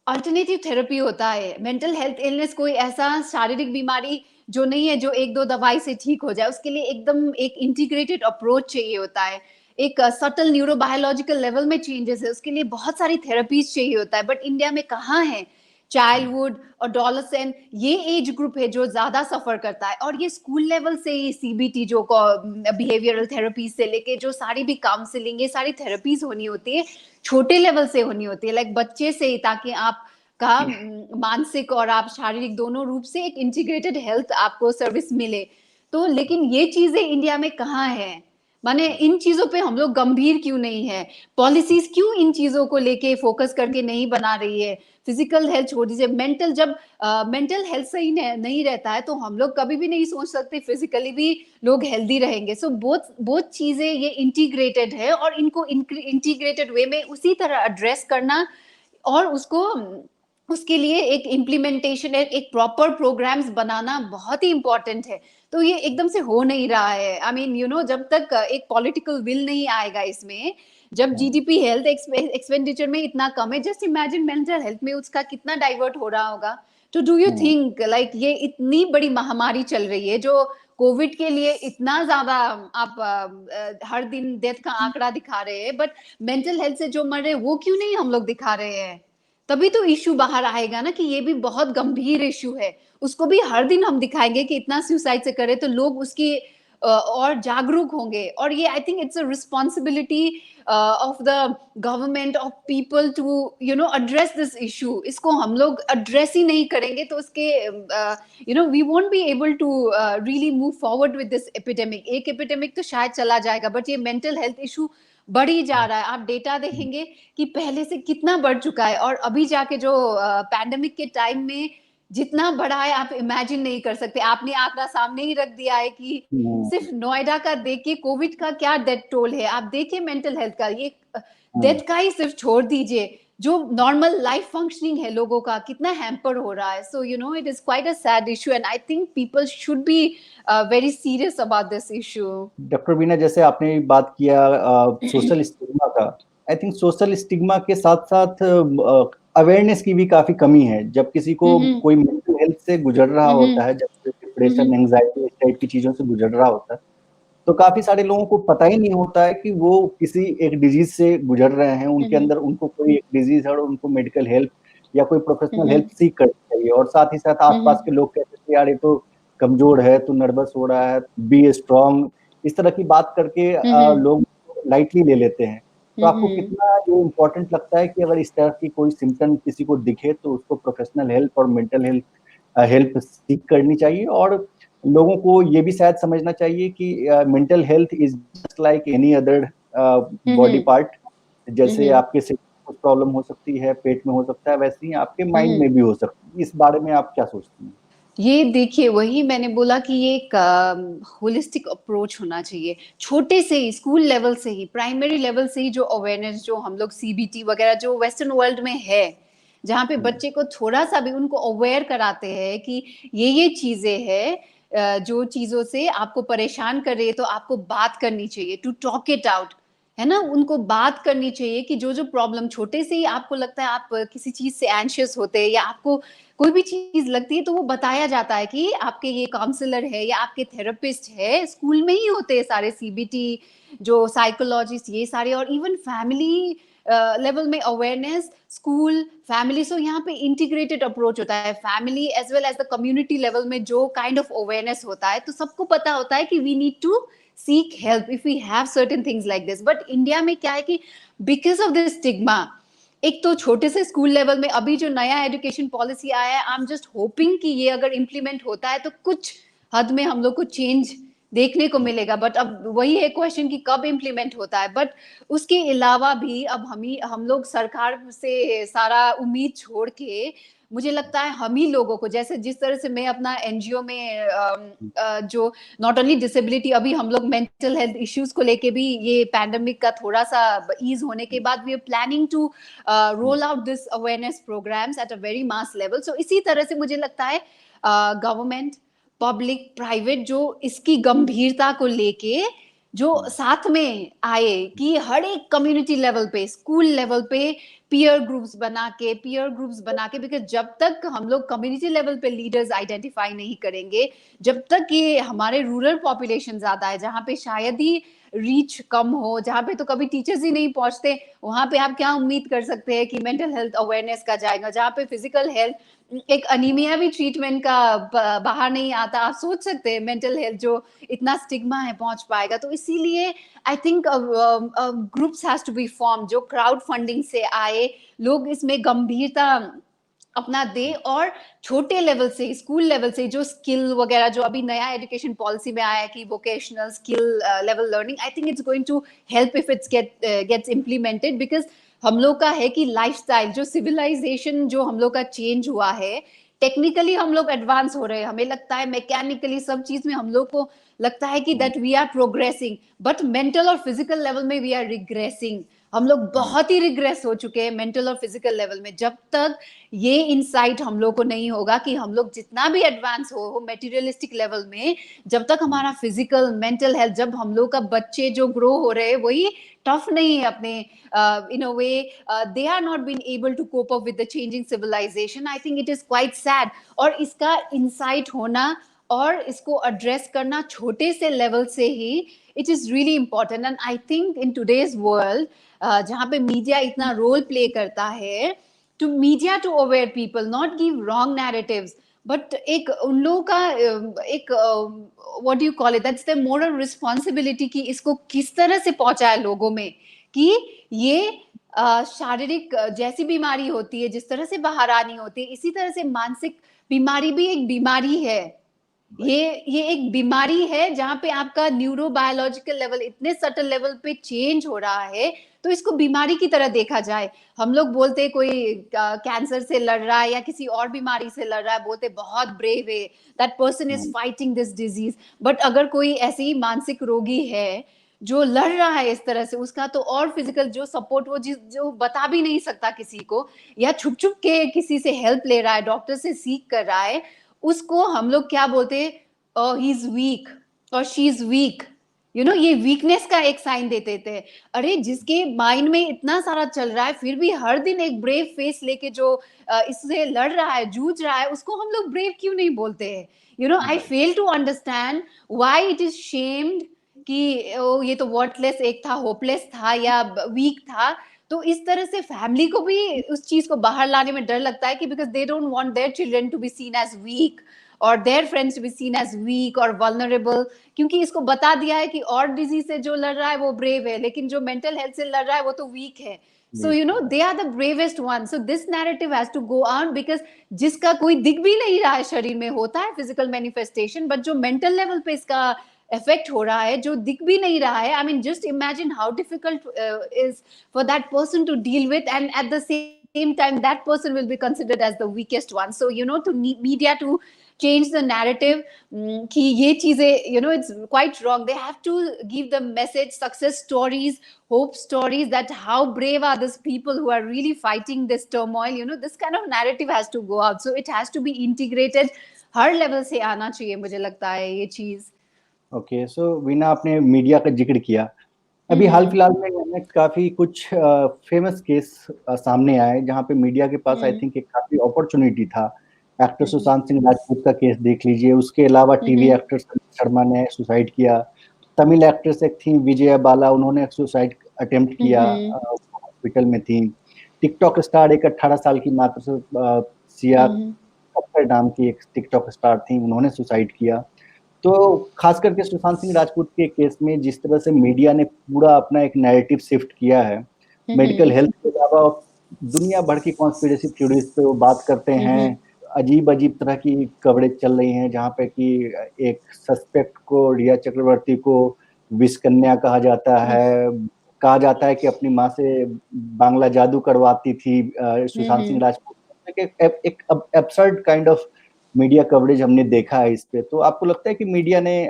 अल्टरनेटिव थेरेपी होता है। मेंटल हेल्थ इलनेस कोई ऐसा शारीरिक बीमारी जो नहीं है जो एक दो दवाई से ठीक हो जाए, उसके लिए एकदम एक इंटीग्रेटेड अप्रोच चाहिए होता है, एक सटल न्यूरोबायोलॉजिकल लेवल में चेंजेस है, उसके लिए बहुत सारी थेरेपीज चाहिए होता है। बट इंडिया में कहाँ है? चाइल्डहुड, अडोलेसेंट, ये एज ग्रुप है जो ज्यादा सफर करता है, और ये स्कूल लेवल से ही सीबीटी जो बिहेवियरल थेरेपीज से लेके जो सारी भी काउंसलिंग, ये सारी थेरेपीज होनी होती है, छोटे लेवल से होनी होती है, लाइक बच्चे से ही, ताकि आप का मानसिक और आप शारीरिक दोनों रूप से एक इंटीग्रेटेड हेल्थ आपको सर्विस मिले। तो लेकिन ये चीजें इंडिया में कहाँ है? माने इन चीजों पे हम लोग गंभीर क्यों नहीं है? पॉलिसीज क्यों इन चीजों को लेके फोकस करके नहीं बना रही है? फिजिकल हेल्थ छोड़ दीजिए, मेंटल, जब मेंटल हेल्थ सही नहीं रहता है तो हम लोग कभी भी नहीं सोच सकते फिजिकली भी लोग हेल्दी रहेंगे। सो बोथ बोथ चीजें ये इंटीग्रेटेड है, और इनको इंटीग्रेटेड वे में उसी तरह एड्रेस करना, और उसको उसके लिए एक इम्प्लीमेंटेशन, एक प्रॉपर प्रोग्राम्स बनाना बहुत ही इंपॉर्टेंट है। तो ये एकदम से हो नहीं रहा है। आई मीन यू नो, जब तक एक पॉलिटिकल विल नहीं आएगा इसमें, जब जीडीपी हेल्थ एक्सपेंडिचर में इतना कम है, जस्ट इमेजिन मेंटल हेल्थ में उसका कितना डाइवर्ट हो रहा होगा। तो डू यू थिंक लाइक ये इतनी बड़ी महामारी चल रही है जो कोविड के लिए इतना ज्यादा आप हर दिन डेथ का आंकड़ा दिखा रहे हैं, बट मेंटल हेल्थ से जो मर रहे हैं वो क्यों नहीं हम लोग दिखा रहे हैं? तभी तो इश्यू बाहर आएगा ना कि ये भी बहुत गंभीर इश्यू है। उसको भी हर दिन हम दिखाएंगे कि इतना सुसाइड से करे तो लोग उसकी और जागरूक होंगे। और ये I think it's a responsibility of the government, of people to you know address this issue. इसको हम लोग एड्रेस ही नहीं करेंगे तो उसके you know we won't be able to really move forward with this epidemic. एक एपिडेमिक तो शायद चला जाएगा, बट ये मेंटल हेल्थ इशू बढ़ ही जा रहा है। आप डेटा देखेंगे कि पहले से कितना बढ़ चुका है, और अभी जाके जो पैंडेमिक के टाइम में जितना बढ़ा है आप इमेजिन नहीं कर सकते। आपने आंकड़ा सामने ही रख दिया है कि सिर्फ नोएडा का देखिए कोविड का क्या डेथ टोल है, आप देखिए मेंटल हेल्थ का, ये डेथ का ही सिर्फ छोड़ दीजिए, जो नॉर्मल लाइफ फंक्शनिंग है लोगों का कितना हैम्पर हो रहा है। So you know it is quite a sad issue, and I think people should be very serious about this issue. Doctor Bina, जैसे आपने बात किया सोशल स्टिग्मा का, आई थिंक सोशल स्टिग्मा के साथ साथ अवेयरनेस की भी काफी कमी है। जब किसी को कोई मेंटल हेल्थ से गुजर रहा होता है, जब डिप्रेशन, एंजाइटी, इस टाइप की चीजों से गुजर रहा होता है, तो काफी सारे लोगों को पता ही नहीं होता है कि वो किसी एक डिजीज से गुजर रहे हैं। उनके अंदर उनको कोई एक डिजीज है और उनको मेडिकल हेल्प या कोई प्रोफेशनल हेल्प सीख करनी चाहिए। और साथ ही साथ आसपास के लोग कहते हैं यार ये तो कमजोर है, तो नर्वस हो रहा है, बी स्ट्रांग, इस तरह की बात करके लोग लाइटली ले लेते हैं। तो आपको कितना ये इम्पोर्टेंट लगता है कि अगर इस तरह की कोई सिम्टम किसी को दिखे तो उसको प्रोफेशनल हेल्प और मेंटल हेल्प सीख करनी चाहिए, और लोगों को ये भी शायद समझना चाहिए कि mental health is just like any other body part. जैसे आपके से कुछ प्रॉब्लम हो सकती है, पेट में हो सकता है, वैसे ही आपके माइंड में भी हो सकती है। इस बारे में आप क्या सोचती हैं? ये देखिए, वही मैंने बोला कि ये एक होलिस्टिक अप्रोच होना चाहिए, छोटे से ही, स्कूल लेवल से ही, प्राइमरी लेवल से ही, जो अवेयरनेस जो हम लोग सीबीटी वगैरह जो वेस्टर्न वर्ल्ड में है, जहाँ पे बच्चे को थोड़ा सा भी उनको अवेयर कराते हैं कि ये चीजें है, जो चीजों से आपको परेशान कर रही है तो आपको बात करनी चाहिए, टू टॉक इट आउट, है ना। उनको बात करनी चाहिए कि जो प्रॉब्लम छोटे से ही आपको लगता है, आप किसी चीज से एंशियस होते हैं या आपको कोई भी चीज लगती है, तो वो बताया जाता है कि आपके ये काउंसलर है या आपके थेरेपिस्ट है। स्कूल में ही होते हैं सारे सीबीटी, जो साइकोलॉजिस्ट, ये सारे, और इवन फैमिली लेवल में अवेयरनेस, स्कूल, फैमिली। सो यहाँ पे इंटीग्रेटेड अप्रोच होता है, family as well as the community level में जो काइंड ऑफ अवेयरनेस होता है, तो सबको पता होता है कि we need to seek help if we have certain things like this. But India में क्या है कि because of this stigma, एक तो छोटे से स्कूल लेवल में अभी जो नया एजुकेशन पॉलिसी आया है, आई एम जस्ट होपिंग कि ये अगर इम्प्लीमेंट होता है तो कुछ हद में हम लोग को चेंज देखने को मिलेगा। बट अब वही है क्वेश्चन कि कब इम्प्लीमेंट होता है। बट उसके अलावा भी अब हम लोग सरकार से सारा उम्मीद छोड़ के मुझे लगता है हम ही लोगों को, जैसे जिस तरह से मैं अपना एनजीओ में जो नॉट ओनली डिसेबिलिटी, अभी हम लोग मेंटल हेल्थ इश्यूज को लेके भी ये पैंडेमिक का थोड़ा सा ईज होने के बाद we are planning to roll out this awareness programs at a very mass level. So इसी तरह से मुझे लगता है गवर्नमेंट, पब्लिक, प्राइवेट जो इसकी गंभीरता को लेके जो साथ में आए कि हर एक कम्युनिटी लेवल पे, स्कूल लेवल पे पीयर ग्रुप्स बना के, बिकॉज जब तक हम लोग कम्युनिटी लेवल पे लीडर्स आइडेंटिफाई नहीं करेंगे, जब तक ये हमारे रूरल पॉपुलेशन ज्यादा है जहाँ पे शायद ही रीच कम हो, जहाँ पे तो कभी टीचर्स ही नहीं पहुंचते, वहां पे आप क्या उम्मीद कर सकते हैं कि मेंटल हेल्थ अवेयरनेस का जाएगा। जहाँ पे फिजिकल हेल्थ, एक अनीमिया भी ट्रीटमेंट का बाहर नहीं आता, आप सोच सकते हैं मेंटल हेल्थ जो इतना स्टिग्मा है पहुंच पाएगा। तो इसीलिए I think groups has to be form जो क्राउड फंडिंग से आए, लोग इसमें गंभीरता अपना दे, और छोटे लेवल से, स्कूल लेवल से जो स्किल वगैरह जो अभी नया एजुकेशन पॉलिसी में आया है कि vocational skill level learning, I think it's going to help if it's gets implemented. Because हम लोग का है कि लाइफस्टाइल जो सिविलाइजेशन जो हम लोग का चेंज हुआ है, टेक्निकली हम लोग एडवांस हो रहे हैं, हमें लगता है मैकेनिकली सब चीज में हम लोग को लगता है कि that we are progressing, but mental और फिजिकल लेवल में वी आर रिग्रेसिंग। हम लोग बहुत ही रिग्रेस हो चुके हैं मेंटल और फिजिकल लेवल में। जब तक ये इनसाइट हम लोग को नहीं होगा कि हम लोग जितना भी एडवांस हो मटेरियलिस्टिक लेवल में, जब तक हमारा फिजिकल मेंटल हेल्थ, जब हम लोग का बच्चे जो ग्रो हो रहे हैं वही टफ नहीं है अपने in a way, they are not been able to cope up with the changing civilisation, I think it is quite sad. और इसका इंसाइट होना और इसको एड्रेस करना छोटे से लेवल से ही, it is really important. And I think in today's world जहाँ पे मीडिया इतना रोल प्ले करता है, to media to aware people, not give wrong narratives, but एक उन लोगों का एक what you call it, that's the moral responsibility कि इसको किस तरह से पहुंचाए लोगों में, कि ये शारीरिक जैसी बीमारी होती है, जिस तरह से बाहर आनी होती है, इसी तरह से मानसिक बीमारी भी एक बीमारी है। ये एक बीमारी है जहां पे आपका न्यूरोबायोलॉजिकल लेवल इतने सटल लेवल पे चेंज हो रहा है, तो इसको बीमारी की तरह देखा जाए। हम लोग बोलते हैं कोई कैंसर से लड़ रहा है या किसी और बीमारी से लड़ रहा है, बोलते बहुत ब्रेव है, that person is fighting this disease. But अगर कोई ऐसी मानसिक रोगी है जो लड़ रहा है इस तरह से, उसका तो और फिजिकल जो सपोर्ट वो जो बता भी नहीं सकता किसी को, या छुप छुप के किसी से हेल्प ले रहा है, डॉक्टर से सीख कर रहा है, उसको हम लोग क्या बोलते हैं, ही इज वीक और she is weak, you know, ये वीकनेस का एक साइन देते थे। अरे जिसके माइंड में इतना सारा चल रहा है फिर भी हर दिन एक ब्रेव फेस लेके जो इससे लड़ रहा है, जूझ रहा है, उसको हम लोग ब्रेव क्यों नहीं बोलते हैं? You know, I fail to understand why it is shamed कि ओ ये तो वर्टलेस एक था, होपलेस था या वीक था। तो इस तरह से फैमिली को भी उस चीज को बाहर लाने में डर लगता है कि because they don't want their children to be seen as weak और their friends to be seen as weak और वल्नरेबल, क्योंकि इसको बता दिया है कि और डिजीज से जो लड़ रहा है वो ब्रेव है, लेकिन जो मेंटल हेल्थ से लड़ रहा है वो तो वीक है। So you know they are the bravest ones. So this narrative has to go on because जिसका कोई दिख भी नहीं रहा है शरीर में, होता है physical manifestation, but जो mental level पे इसका effect हो रहा है, जो दिख भी नहीं रहा है, I mean just imagine how difficult is for that person to deal with, and at the same time that person will be considered as the weakest one. So you know, to media to change the narrative कि ये चीजें, you know, it's quite wrong. They have to give the message, success stories, hope stories, that how brave are these people who are really fighting this turmoil. You know, this kind of narrative has to go out. So it has to be integrated. Her level से आना चाहिए, मुझे लगता है ये चीज। Okay, सो वीना, आपने media का जिक्र किया। अभी हाल फिलहाल में हमें काफी कुछ फेमस केस सामने आए जहां पे मीडिया के पास आई थिंक एक काफी अपॉर्चुनिटी था। एक्टर सुशांत सिंह राजपूत का केस देख लीजिए, उसके अलावा टीवी एक्टर संदीप शर्मा ने सुसाइड किया, तमिल एक्ट्रेस एक थी विजया बाला, उन्होंने सुसाइड अटेम्प्ट किया, हॉस्पिटल में थी। टिकटॉक स्टार एक 18 साल की मात्र सिया कक्कर नाम की एक टिकटॉक स्टार थी, उन्होंने सुसाइड किया। तो खास करके सुशांत सिंह राजपूत के केस में जिस तरह से मीडिया ने पूरा अपना एक नैरेटिव शिफ्ट किया है, मेडिकल हेल्थ के अलावा दुनिया भर की कॉन्स्पिरेसी थ्योरीज पे वो बात करते हैं, अजीब अजीब तरह की कवरेज चल रही है, जहाँ पे कि एक सस्पेक्ट को, रिया चक्रवर्ती को विष कन्या कहा जाता है, कहा जाता है कि अपनी माँ से बांग्ला जादू करवाती थी सुशांत सिंह राजपूत। एक absurd kind of media coverage हमने देखा है इस पे। तो आपको लगता है कि मीडिया ने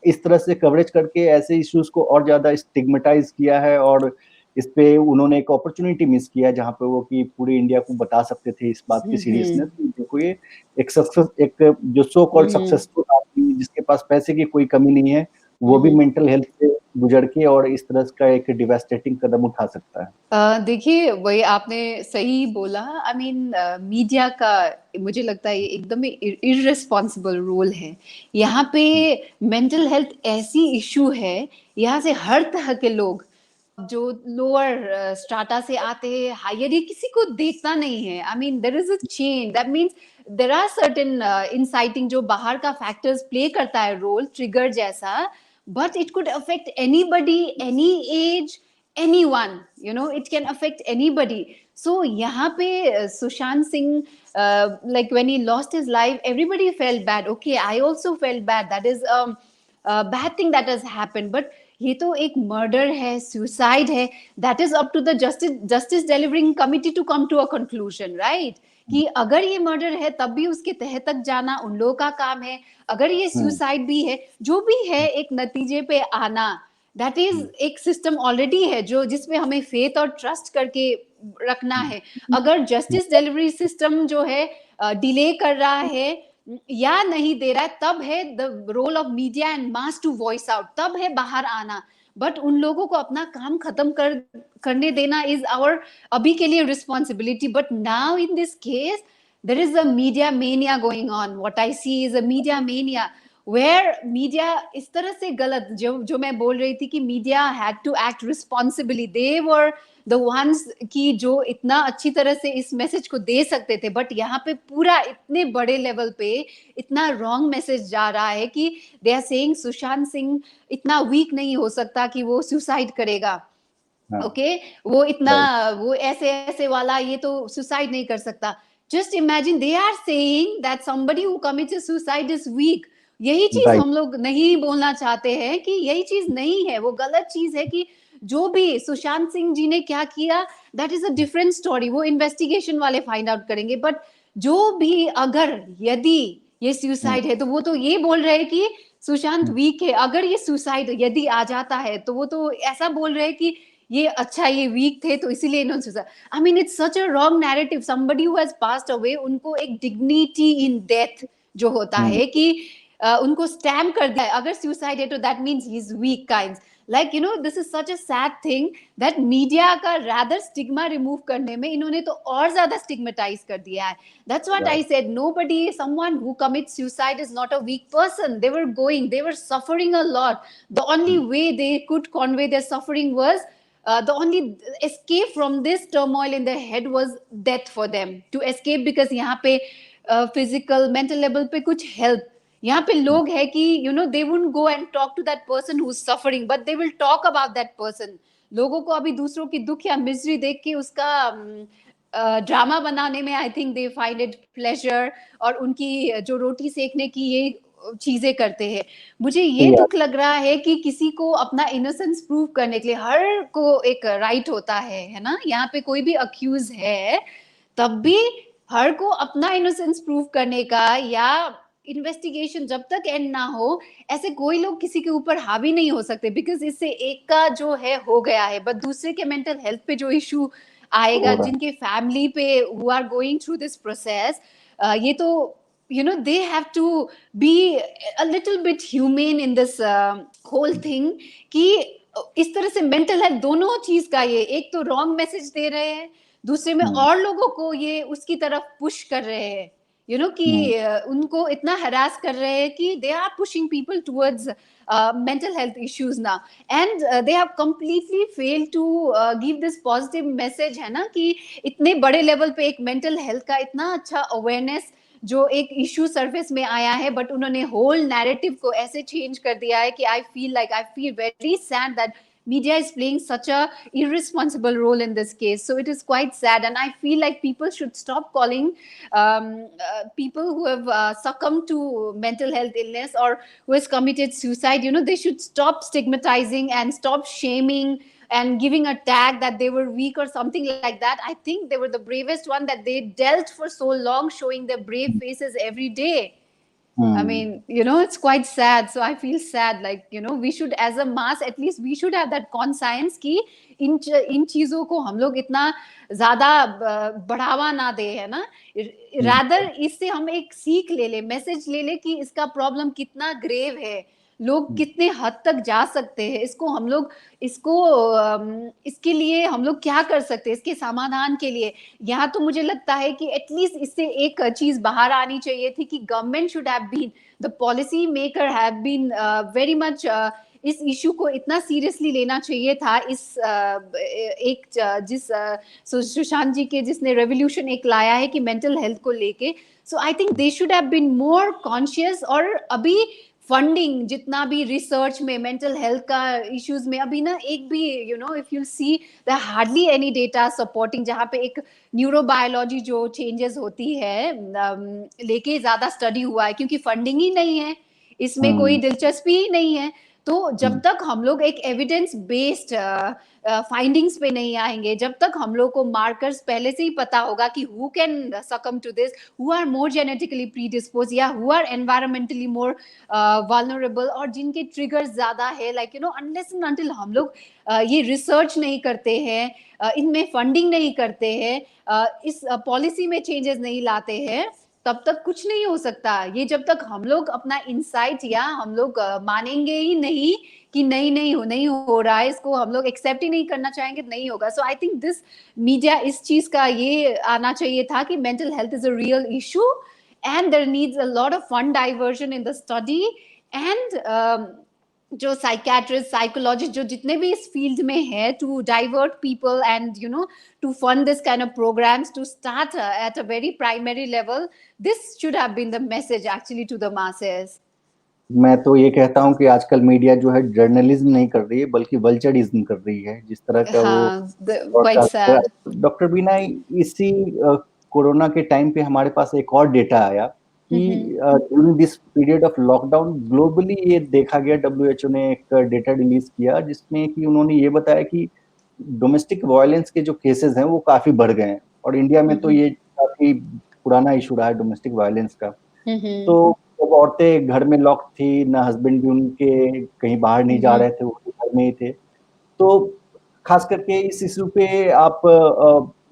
इस तरह से कवरेज करके ऐसे इश्यूज को और ज्यादा स्टिग्मेटाइज किया है, और इस पे उन्होंने एक अपॉर्चुनिटी मिस किया जहाँ पे वो कि पूरे इंडिया को बता सकते थे इस बात की सीरियसनेस। देखो ये एक जो सो कॉल्ड सक्सेसफुल आदमी जिसके पास पैसे की कोई कमी नहीं है, वो भी मेंटल हेल्थ से गुजर के और इस तरह का एक डिवास्टेटिंग कदम उठा सकता है। देखिए वही आपने सही बोला। आई मीन मीडिया का मुझे लगता है एकदम इररिस्पॉन्सिबल रोल है यहाँ पे। मेंटल हेल्थ ऐसी इशू है, यहाँ से हर तरह के लोग जो लोअर स्ट्राटा से आते हैं, हायर, ये किसी को देखता नहीं है। I mean there is a chain, that means there are certain inciting जो बाहर का फैक्टर्स प्ले करता है रोल, ट्रिगर जैसा, but it could affect anybody, any age, anyone, you know, it can affect anybody. So yahan pe Sushant Singh, like when he lost his life, everybody felt bad. Okay, I also felt bad. That is a bad thing that has happened, but ये तो एक murder है, suicide है, that is up to the justice delivering committee to come to a conclusion, right? कि अगर ये murder है तब भी उसके तह तक जाना उन लोगों का काम है, अगर ये सुसाइड भी है, जो भी है, एक नतीजे पे आना, दैट इज एक सिस्टम ऑलरेडी है जो जिसमें हमें फेथ और ट्रस्ट करके रखना है। अगर जस्टिस डिलीवरी सिस्टम जो है डिले कर रहा है या नहीं दे रहा है, तब है the role of media and mass to voice out, तब है बाहर आना। बट उन लोगों को अपना काम खत्म करने देना इज आवर अभी के लिए responsibility. But now in this case there is a media mania going on. What I see is a media mania where media इस तरह से गलत, जो मैं बोल रही थी कि media had to act responsibly. They were the ones की जो इतना अच्छी तरह से इस मैसेज को दे सकते थे, बट यहाँ पे पूरा इतने बड़े लेवल पे इतना रॉन्ग मैसेज जा रहा है कि they are saying Sushant Singh इतना वीक नहीं हो सकता कि वो सुसाइड करेगा। ओके, वो इतना वो ऐसे वाला ये तो सुसाइड नहीं कर सकता। Just imagine they are saying that somebody who commits a suicide is weak. यही चीज हम लोग नहीं बोलना चाहते हैं कि यही चीज नहीं है, वो गलत चीज है कि जो भी सुशांत सिंह जी ने क्या किया that is a different story, वो इन्वेस्टिगेशन वाले फाइंड आउट करेंगे। बट जो भी अगर यदि ये सुसाइड है तो वो तो ये बोल रहे हैं कि सुशांत वीक है। अगर ये सुसाइड यदि आ जाता है तो वो तो ऐसा बोल रहे हैं कि ये अच्छा ये वीक थे तो इसीलिए इन्होंने suicide. I mean it's such a wrong narrative. Somebody who has passed away, उनको एक डिग्निटी इन डेथ जो होता है कि उनको स्टैम्प कर दिया है, अगर सुसाइड है तो that means he is weak kind. Like you know this is such a sad thing that media का रैदर स्टिग्मा रिमूव करने में इन्होंने तो और ज्यादा स्टिग्मेटाइज कर दिया है। That's what I said, nobody, someone who commits suicide is not a weak person. They were suffering a lot. The only way they could convey there suffering was the only escape from this turmoil in their head was death for them to escape, because यहाँ पे physical mental level पे कुछ help, यहाँ पे लोग है कि you know they wouldn't go and talk to that person who's suffering but they will talk about that person. लोगों को अभी दूसरों की दुख या मिजरी देख के उसका ड्रामा बनाने में आई think they find it pleasure, और उनकी जो रोटी सेकने की ये चीजें करते हैं। मुझे ये दुख लग रहा है कि किसी को अपना इनोसेंस प्रूव करने के लिए, हर को एक राइट होता है ना, यहाँ पे कोई भी अक्यूज है तब भी हर को अपना इनोसेंस प्रूव करने का, या इन्वेस्टिगेशन जब तक एंड ना हो ऐसे कोई लोग किसी के ऊपर हावी नहीं हो सकते, बिकॉज इससे एक का जो है हो गया है बट दूसरे के मेंटल हेल्थ पे जो इशू आएगा, जिनके फैमिली पे who are going through this process, ये तो you know they have to be a little bit humane in this whole thing कि इस तरह से मेंटल हेल्थ दोनों चीज का ये एक तो रॉन्ग मैसेज दे रहे हैं, दूसरे में और लोगों को ये उसकी तरफ पुश कर रहे हैं, you know कि उनको इतना हरास कर रहे हैं कि they are pushing people towards mental health issues now, and they have completely failed to give this positive message है ना कि इतने बड़े लेवल पे एक मेंटल हेल्थ का इतना अच्छा अवेयरनेस जो एक इशू सरफेस में आया है, बट उन्होंने होल नैरेटिव को ऐसे चेंज कर दिया है कि I feel very sad that media is playing such a irresponsible role in this case. So it is quite sad, and I feel like people should stop calling people who have succumbed to mental health illness or who has committed suicide, you know, they should stop stigmatizing and stop shaming and giving a tag that they were weak or something like that. I think they were the bravest one, that they dealt for so long, showing their brave faces every day. I mean, it's quite sad. So I feel sad, like, we should, as a mass, at least we should have that conscience कि इन चीजों को हम लोग इतना ज्यादा बढ़ावा ना दे, है ना. रादर इससे हम एक सीख ले ले, मैसेज ले ले कि इसका प्रॉब्लम कितना ग्रेव है, लोग कितने हद तक जा सकते हैं, इसके लिए हम लोग क्या कर सकते हैं, इसके समाधान के लिए. यहाँ तो मुझे लगता है कि एटलीस्ट इससे एक चीज बाहर आनी चाहिए थी कि government should have been, the policy maker have been very much, इस इशू को इतना सीरियसली लेना चाहिए था. सुशांत जी के जिसने रेवोल्यूशन एक लाया है कि मेंटल हेल्थ को लेके, so I think they should have been more conscious. और अभी फंडिंग जितना भी रिसर्च में मेंटल हेल्थ का इश्यूज में, अभी ना एक भी if you see there hardly any data supporting, जहाँ पे एक न्यूरोबायोलॉजी जो चेंजेस होती है लेके ज्यादा स्टडी हुआ है, क्योंकि फंडिंग ही नहीं है, इसमें कोई दिलचस्पी ही नहीं है. तो जब तक हम लोग एक एविडेंस बेस्ड फाइंडिंग्स पे नहीं आएंगे, जब तक हम लोग को मार्कर्स पहले से ही पता होगा कि who can succumb to this, who are more genetically predispose, या who are environmentally more vulnerable, और जिनके ट्रिगर्स ज्यादा है, लाइक अनलेस एंड अनटिल हम लोग ये रिसर्च नहीं करते हैं, इनमें फंडिंग नहीं करते हैं, इस पॉलिसी में चेंजेस नहीं लाते हैं, तब तक कुछ नहीं हो सकता. ये जब तक हम लोग अपना इंसाइट या हम लोग मानेंगे ही नहीं कि नहीं हो रहा है, इसको हम लोग एक्सेप्ट ही नहीं करना चाहेंगे, नहीं होगा. So I think this media, इस चीज का ये आना चाहिए था कि mental health is a real issue and there needs a lot of fund diversion in the study. And जो साइकेट्रिस्ट, साइकोलॉजिस्ट, जो जितने भी इस फील्ड में है, to divert people and to fund this kind of programs, to start at a very primary level. This should have been the message actually to the masses. मैं तो ये कहता हूँ कि आजकल मीडिया जो है जर्नलिज्म नहीं कर रही है, बल्कि वल्चरिज्म कर रही है, जिस तरह का वो. डॉक्टर बीना, इसी कोरोना के टाइम पे हमारे पास एक और डेटा आया कि during this period of lockdown globally ये देखा गया, WHO ने एक डेटा रिलीज किया जिसमें कि उन्होंने ये बताया कि डोमेस्टिक वायलेंस के जो केसेस हैं वो काफी बढ़ गए हैं. और इंडिया में तो ये काफी पुराना इशू रहा है डोमेस्टिक वायलेंस का. तो जब औरतें घर में लॉक थी, ना हस्बैंड भी उनके कहीं बाहर नहीं जा रहे थे, वो घर में ही थे, तो खास करके इस इशू पे आप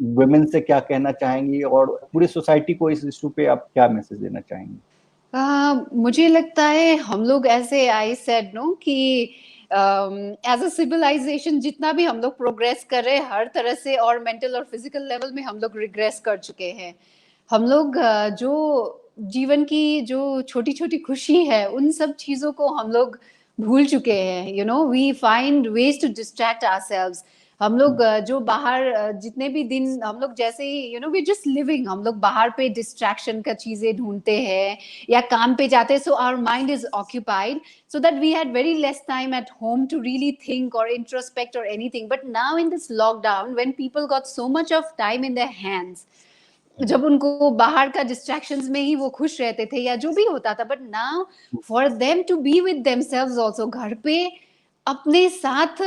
वुमेन से क्या कहना चाहेंगी और पूरी सोसाइटी को इस इशू पे आप क्या मैसेज देना चाहेंगी? मुझे लगता है हम लोग ऐसे, आई सेड नो कि एज अ सिविलाइजेशन जितना भी हम लोग प्रोग्रेस कर रहे हैं हर तरह से, और मेंटल और फिजिकल लेवल में हम लोग रिग्रेस कर चुके हैं. हम लोग जो जीवन की जो छोटी छोटी खुशी है, उन सब चीजों को हम लोग भूल चुके हैं. We find ways to distract ourselves. हम लोग जो बाहर जितने भी दिन हम लोग जैसे ही वी जस्ट लिविंग, हम लोग बाहर पे डिस्ट्रैक्शन का चीजें ढूंढते हैं या काम पे जाते हैं, so our mind is occupied, so that we had very less time at home to really think or introspect or anything. But now in this lockdown, when people got so much of time in their hands, जब उनको बाहर का distractions में ही वो खुश रहते थे या जो भी होता था, but now for them to be with themselves also, घर पे अपने साथ,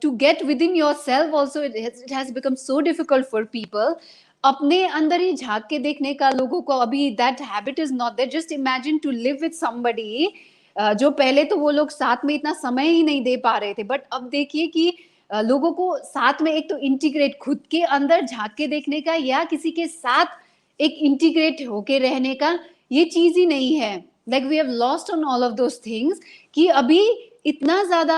to get within yourself also, it has become so difficult for people. अपने अंदर ही झांक के देखने का लोगों को अभी that habit is not there. Just imagine to live with somebody, जो पहले तो वो लोग साथ में इतना समय ही नहीं दे पा रहे थे, बट अब देखिए कि लोगों को साथ में एक तो इंटीग्रेट, खुद के अंदर झांक के देखने का या किसी के साथ एक इंटीग्रेट होके रहने का, ये चीज ही नहीं है. Like we have lost on all of those things कि अभी इतना ज्यादा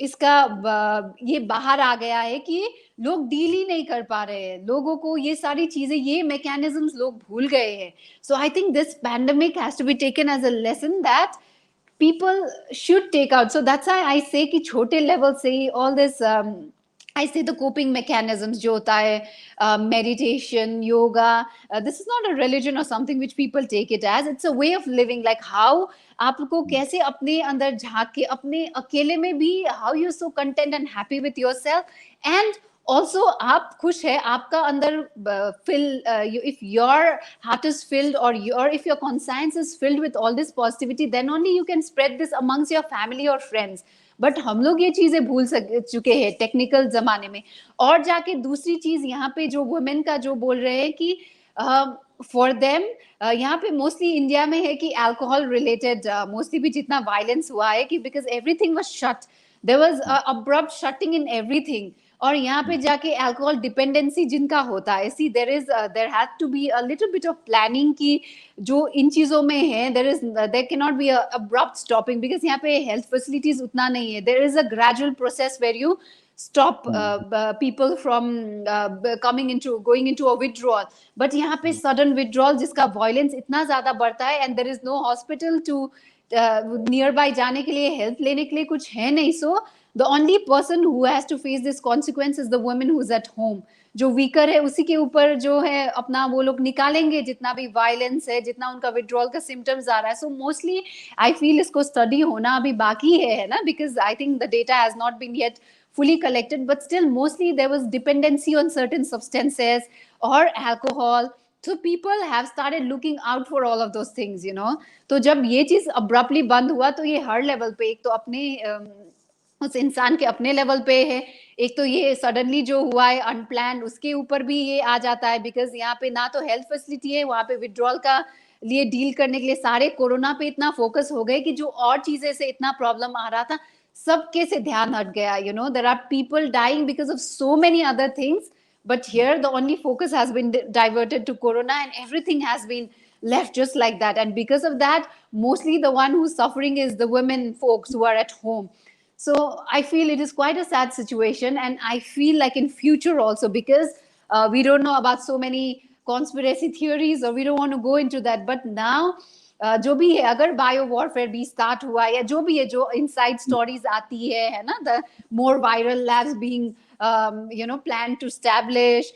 इसका ये बाहर आ गया है कि लोग डील ही नहीं कर पा रहे हैं. लोगों को ये सारी चीजें, ये मैकेनिज्म्स लोग भूल गए हैं. So I think this pandemic has to be taken as a lesson that people should take out. So that's why I say कि छोटे level से ही all this I say the coping mechanisms जो होता है, meditation, yoga, this is not a religion or something which people take it as. It's a way of living, like how आपको कैसे अपने अंदर झांक के, अपने अकेले में भी how you're so content and happy with yourself, and also आप खुश है, आपका अंदर fill, if your heart is filled, or if your conscience is filled with all this positivity, then only you can spread this amongst your family or friends. But हम लोग ये चीजें भूल चुके हैं टेक्निकल जमाने में। और जाके दूसरी चीज यहाँ पे जो वुमेन का जो बोल रहे हैं कि फॉर देम यहाँ पे मोस्टली इंडिया में है कि अल्कोहल रिलेटेड मोस्टली भी जितना वायलेंस हुआ है कि because everything was shut, there was abrupt shutting in everything. और यहाँ पे जाके अल्कोहल डिपेंडेंसी जिनका होता है, see there has to be a little bit of planning की जो इन चीजों में है, there can not be a abrupt stopping because यहाँ पे हेल्थ फैसिलिटीज उतना नहीं है। There is a gradual process where you stop people from going into a withdrawal, but यहाँ पे sudden withdrawal जिसका violence इतना ज्यादा बढ़ता है and there is no hospital to nearby जाने के लिए, help लेने के लिए कुछ है नहीं। So the only person who has to face this consequence is the woman who's at home, जो वीकर है उसी के ऊपर जो है अपना वो लोग निकालेंगे जितना भी वायलेंस है, जितना उनका विड्रॉल का सिम्टम्स आ रहा है। सो मोस्टली आई फील इसको स्टडी होना अभी बाकी है ना, because I think the data has not been yet fully collected, but still mostly there was dependency on certain substances or alcohol, so people have started looking out for all of those things, you know। तो जब ये चीज abruptly बंद हुआ तो ये हर level पे, एक तो अपने उस इंसान के अपने लेवल पे है, एक तो ये सडनली जो हुआ है अनप्लान उसके ऊपर भी ये आ जाता है, बिकॉज यहाँ पे ना तो हेल्थ फैसिलिटी है, वहाँ पे विड्रॉल का लिए डील करने के लिए सारे कोरोना पे इतना फोकस हो गए कि जो और चीजें से इतना प्रॉब्लम आ रहा था सबके से ध्यान हट गया। You know, there are people dying because of so many other things, but here the only focus has been diverted to corona and everything has been left just like that, and because of that mostly the one who's suffering is the women folks who are at home. So I feel it is quite a sad situation, and I feel like in future also, because we don't know about so many conspiracy theories, or we don't want to go into that, but now जो भी है, अगर bio warfare भी start हुआ है या जो भी है, जो इनसाइड स्टोरीज आती है ना, the more viral labs being planned to establish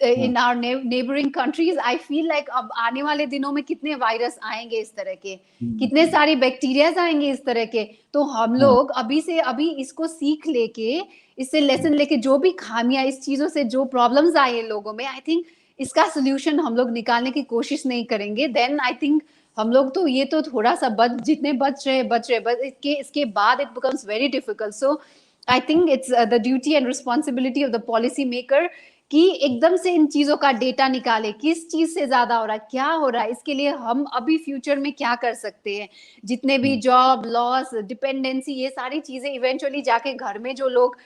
in our neighboring countries, I feel like अब आने वाले दिनों में कितने वायरस आएंगे इस तरह के, कितने सारी बैक्टीरियाज आएंगे इस तरह के। तो हम लोग अभी से अभी इसको सीख लेके, इससे लेसन लेके, जो भी खामियां इस चीजों से जो प्रॉब्लम्स आए हैं लोगों में, आई थिंक इसका सोल्यूशन हम लोग निकालने की कोशिश नहीं करेंगे, देन आई थिंक हम लोग तो ये तो थोड़ा सा जितने बच रहे बट इसके बाद it becomes very difficult. So I think it's the duty and responsibility of the policy maker कि एकदम से इन चीजों का डेटा निकाले, किस चीज से ज्यादा हो रहा है, क्या हो रहा है, इसके लिए हम अभी फ्यूचर में क्या कर सकते हैं। जितने भी जॉब लॉस, डिपेंडेंसी, ये सारी चीजें इवेंचुअली जाके घर में जो लोग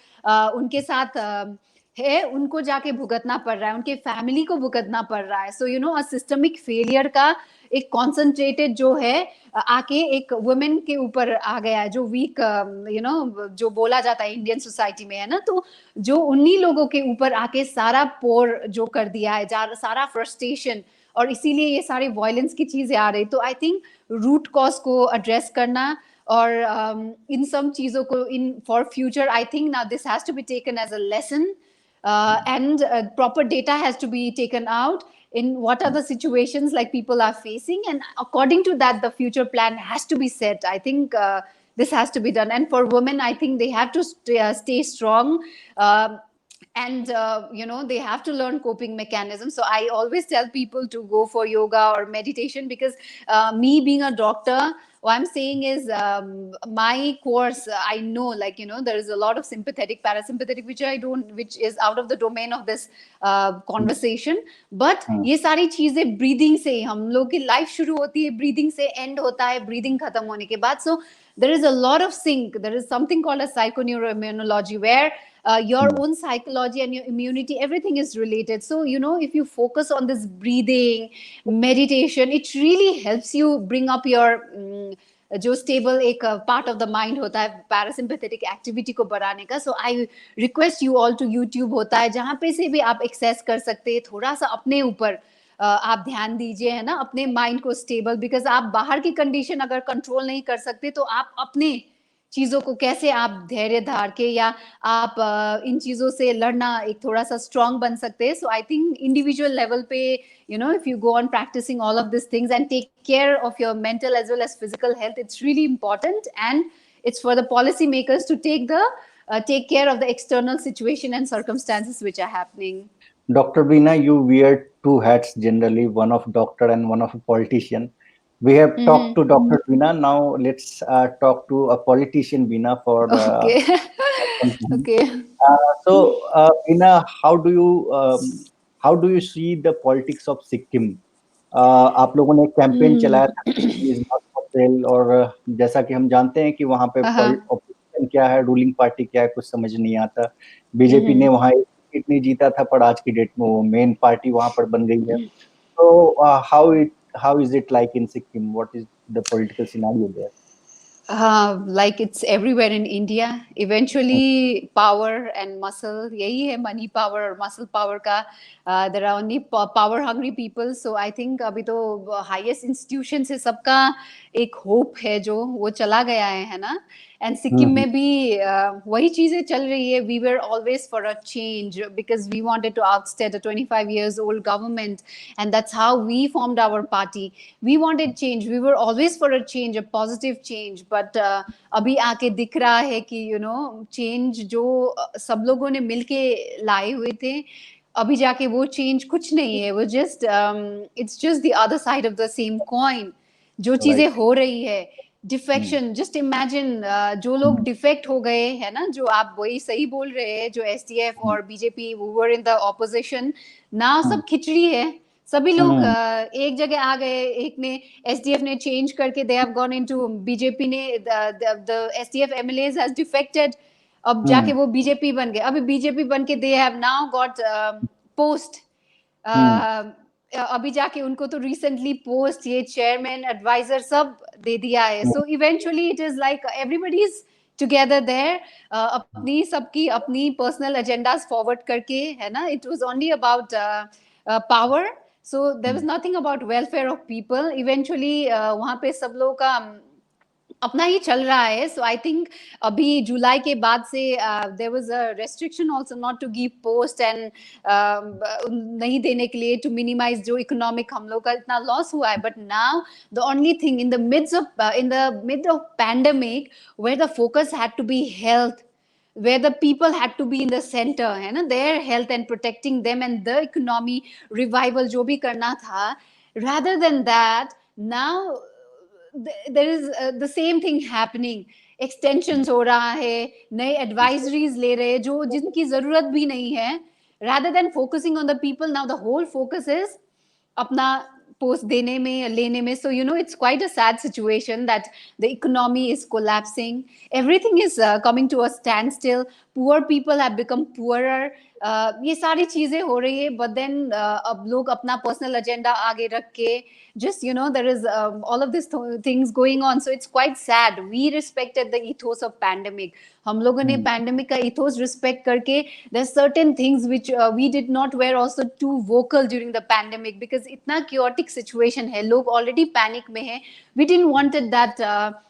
उनके साथ है उनको जाके भुगतना पड़ रहा है, उनके फैमिली को भुगतना पड़ रहा है। So you no, a systemic failure का एक कॉन्सेंट्रेटेड जो है आके एक वुमेन के ऊपर आ गया है, जो वीक जो बोला जाता है इंडियन सोसाइटी में, है ना। तो जो उन्हीं लोगों के ऊपर आके सारा पोर जो कर दिया है, सारा फ्रस्ट्रेशन, और इसीलिए ये सारी वायलेंस की चीजें आ रही। तो आई थिंक रूट कॉज को एड्रेस करना और इन सब चीजों को in for future, I think now this has to be taken as a lesson, and proper data has to be taken out in what are the situations like people are facing, and according to that the future plan has to be set. I think this has to be done, and for women I think they have to stay strong, and they have to learn coping mechanisms. So I always tell people to go for yoga or meditation, because me being a doctor, what I'm saying is my course, I know, like, there is a lot of sympathetic, parasympathetic, which is out of the domain of this conversation, but ये सारी चीजें breathing से, हम लोग की life शुरू होती है breathing से, end होता है breathing खत्म होने के बाद। So there is a lot of sync. There is something called a psychoneuroimmunology, where your own psychology and your immunity, everything is related. So, if you focus on this breathing, meditation, it really helps you bring up your जो stable एक part of the mind होता है parasympathetic activity को बढ़ाने का। So I request you all to, YouTube होता है जहाँ पे से भी आप एक्सेस कर सकते हैं, थोड़ा सा अपने ऊपर आप ध्यान दीजिए, है ना, अपने माइंड को स्टेबल, बिकॉज आप बाहर की कंडीशन अगर कंट्रोल नहीं कर सकते तो आप अपने चीजों को कैसे आप धैर्य धार के, या आप इन चीजों से लड़ना एक थोड़ा सा स्ट्रांग बन सकते हैं। So I think individual level पे, if you go on practicing all of these things and take care of your mental as well as physical health, it's really important, and it's for the policy makers to take care of the external situation and circumstances which are happening. Dr. Veena, you wear two hats generally, one of doctor and one of a politician. We have talked to Mm-hmm. Dr. Veena. Now let's talk to a politician, Veena, for Okay. some time. Okay. Veena, how do you see the politics of Sikkim? आप लोगों ने campaign चलाया Mm. था is not for sale, और जैसा कि हम जानते हैं कि वहाँ पे Uh-huh. ऑपोजिशन क्या है, रूलिंग पार्टी क्या है, कुछ समझ नहीं आता। बीजेपी ने Mm-hmm. वहाँ एक सीट नहीं जीता था, पर आज की डेट में वो मेन पार्टी वहाँ पर बन गई है। तो how is it like in Sikkim? What is the political scenario there? Like it's everywhere in India. Eventually, power and muscle, यही है money power और muscle power का. There are only power hungry people. So I think अभी तो highest institution से सबका एक hope है जो वो चला गया है ना. And सिक्किम हम्म में भी वही चीजें चल रही है. We were always for a change because we wanted to ousted a 25 years old government, and that's how we formed our party. We wanted change. We were always for a change, a positive change. But अभी आके दिख रहा है कि change जो सब लोगों ने मिलके लाए हुए थे, अभी जाके वो change कुछ नहीं है. वो just it's just the other side of the same coin. जो चीजें राइट। हो रही है, डिफेक्शन, जस्ट इमेजिन जो लोग डिफेक्ट हो गए है ना, जो आप वही सही बोल रहे हैं, जो एसडीएफ और BJP were in the opposition, ना सब खिचड़ी है. सभी लोग एक जगह आ गए. एक ने एसडीएफ ने चेंज करके they have gone into BJP ने, the SDF MLAs has defected. अब जाके वो बीजेपी बन गए. अभी बीजेपी बन के they have now got post. अभी जाके उनको तो रिसेंटली पोस्ट, ये चेयरमैन, एडवाइजर सब दे दिया है. So eventually it is like everybody is together there, अपनी सबकी अपनी पर्सनल एजेंडास फॉरवर्ड करके, है ना. It was only about power. So there was nothing about welfare of people. Eventually वहां पे सब लोगों का अपना ही चल रहा है. सो आई थिंक अभी जुलाई के बाद से there was a restriction also not to give post and नहीं देने के लिए, टू मिनिमाइज जो इकोनॉमिक हम लोग का इतना लॉस हुआ है. But now the only thing in the mid of pandemic, where the focus had to be health, where the people had to be in the center, है ना, their health and protecting them and the economy revival जो भी करना था. Rather than that, now there is the same thing happening. Extensions हो रहा है, नए advisories ले रहे, जो जिनकी जरूरत भी नहीं है. Rather than focusing on the people, now the whole focus is अपना पोस्ट देने में, लेने में. So it's quite a sad situation that the economy is collapsing. Everything is coming to a standstill. Poor people have become poorer. ये सारी चीजें हो रही है. But then अब लोग अपना personal agenda आगे रख के, just there is all of these things going on. So it's quite sad. We respected the ethos of pandemic. हम लोगों ने pandemic का ethos respect करके, there's certain things which we did not were also too vocal during the pandemic, because इतना chaotic situation है, लोग already panic में हैं. We didn't wanted that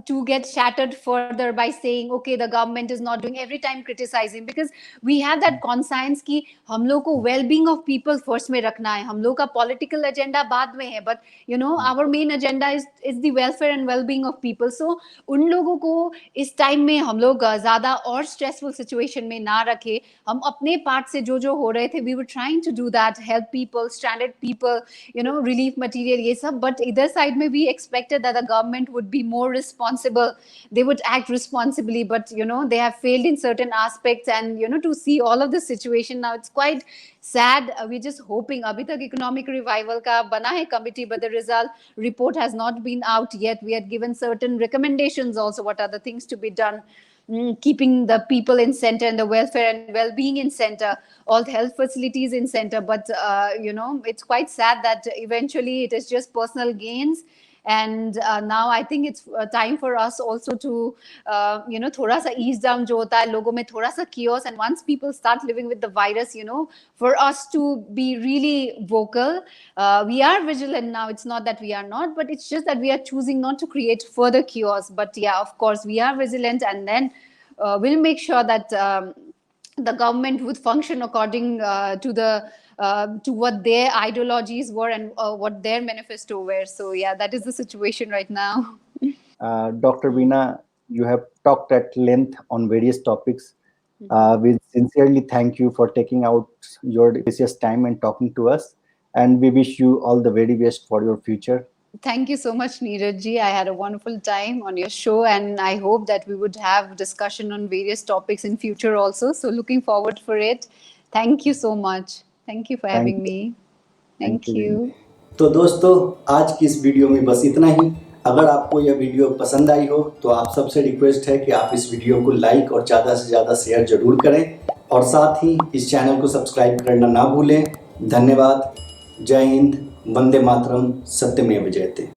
to get shattered further by saying okay, the government is not doing, every time criticizing, because we have that conscience कि हम लोग को well-being of people first में रखना है. हम लोग का political agenda बाद में है, but our main agenda is the welfare and well-being of people. So उन लोगों को इस time में हम लोग ज़्यादा और stressful situation में ना रखे. हम अपने part से जो हो रहे थे, we were trying to do that, help people, stranded people, relief material, ये सब. But इधर side में we expected that the government would be more responsible, they would act responsibly. But they have failed in certain aspects, and to see all of this situation now, it's quite sad. We're just hoping. Abhi tak economic revival ka bana hai committee, but the result report has not been out yet. We had given certain recommendations also, what are the things to be done. Keeping the people in center and the welfare and well-being in center, all health facilities in center. But it's quite sad that eventually it is just personal gains. And now I think it's time for us also to थोड़ा सा ease down जो होता है लोगों में, थोड़ा सा chaos. And once people start living with the virus, for us to be really vocal. We are vigilant now, it's not that we are not, but it's just that we are choosing not to create further chaos. But yeah, of course we are vigilant, and then we'll make sure that the government would function according to what their ideologies were and what their manifesto were. So yeah, that is the situation right now. Dr. Veena, you have talked at length on various topics. We sincerely thank you for taking out your precious time and talking to us. And we wish you all the very best for your future. Thank you so much, Neeraj ji. I had a wonderful time on your show, and I hope that we would have discussion on various topics in future also. So looking forward for it. Thank you so much. Thank you for Thank having you. me. Thank Thank you very much. you. तो दोस्तों, आज की इस video में बस इतना ही। अगर आपको यह वीडियो पसंद आई हो तो आप सबसे रिक्वेस्ट है कि आप इस वीडियो को लाइक और ज़्यादा से ज़्यादा शेयर जरूर करें, और साथ ही इस चैनल को सब्सक्राइब करना ना भूलें। धन्यवाद। जय हिंद। वंदे मातरम। सत्यमेव जयते।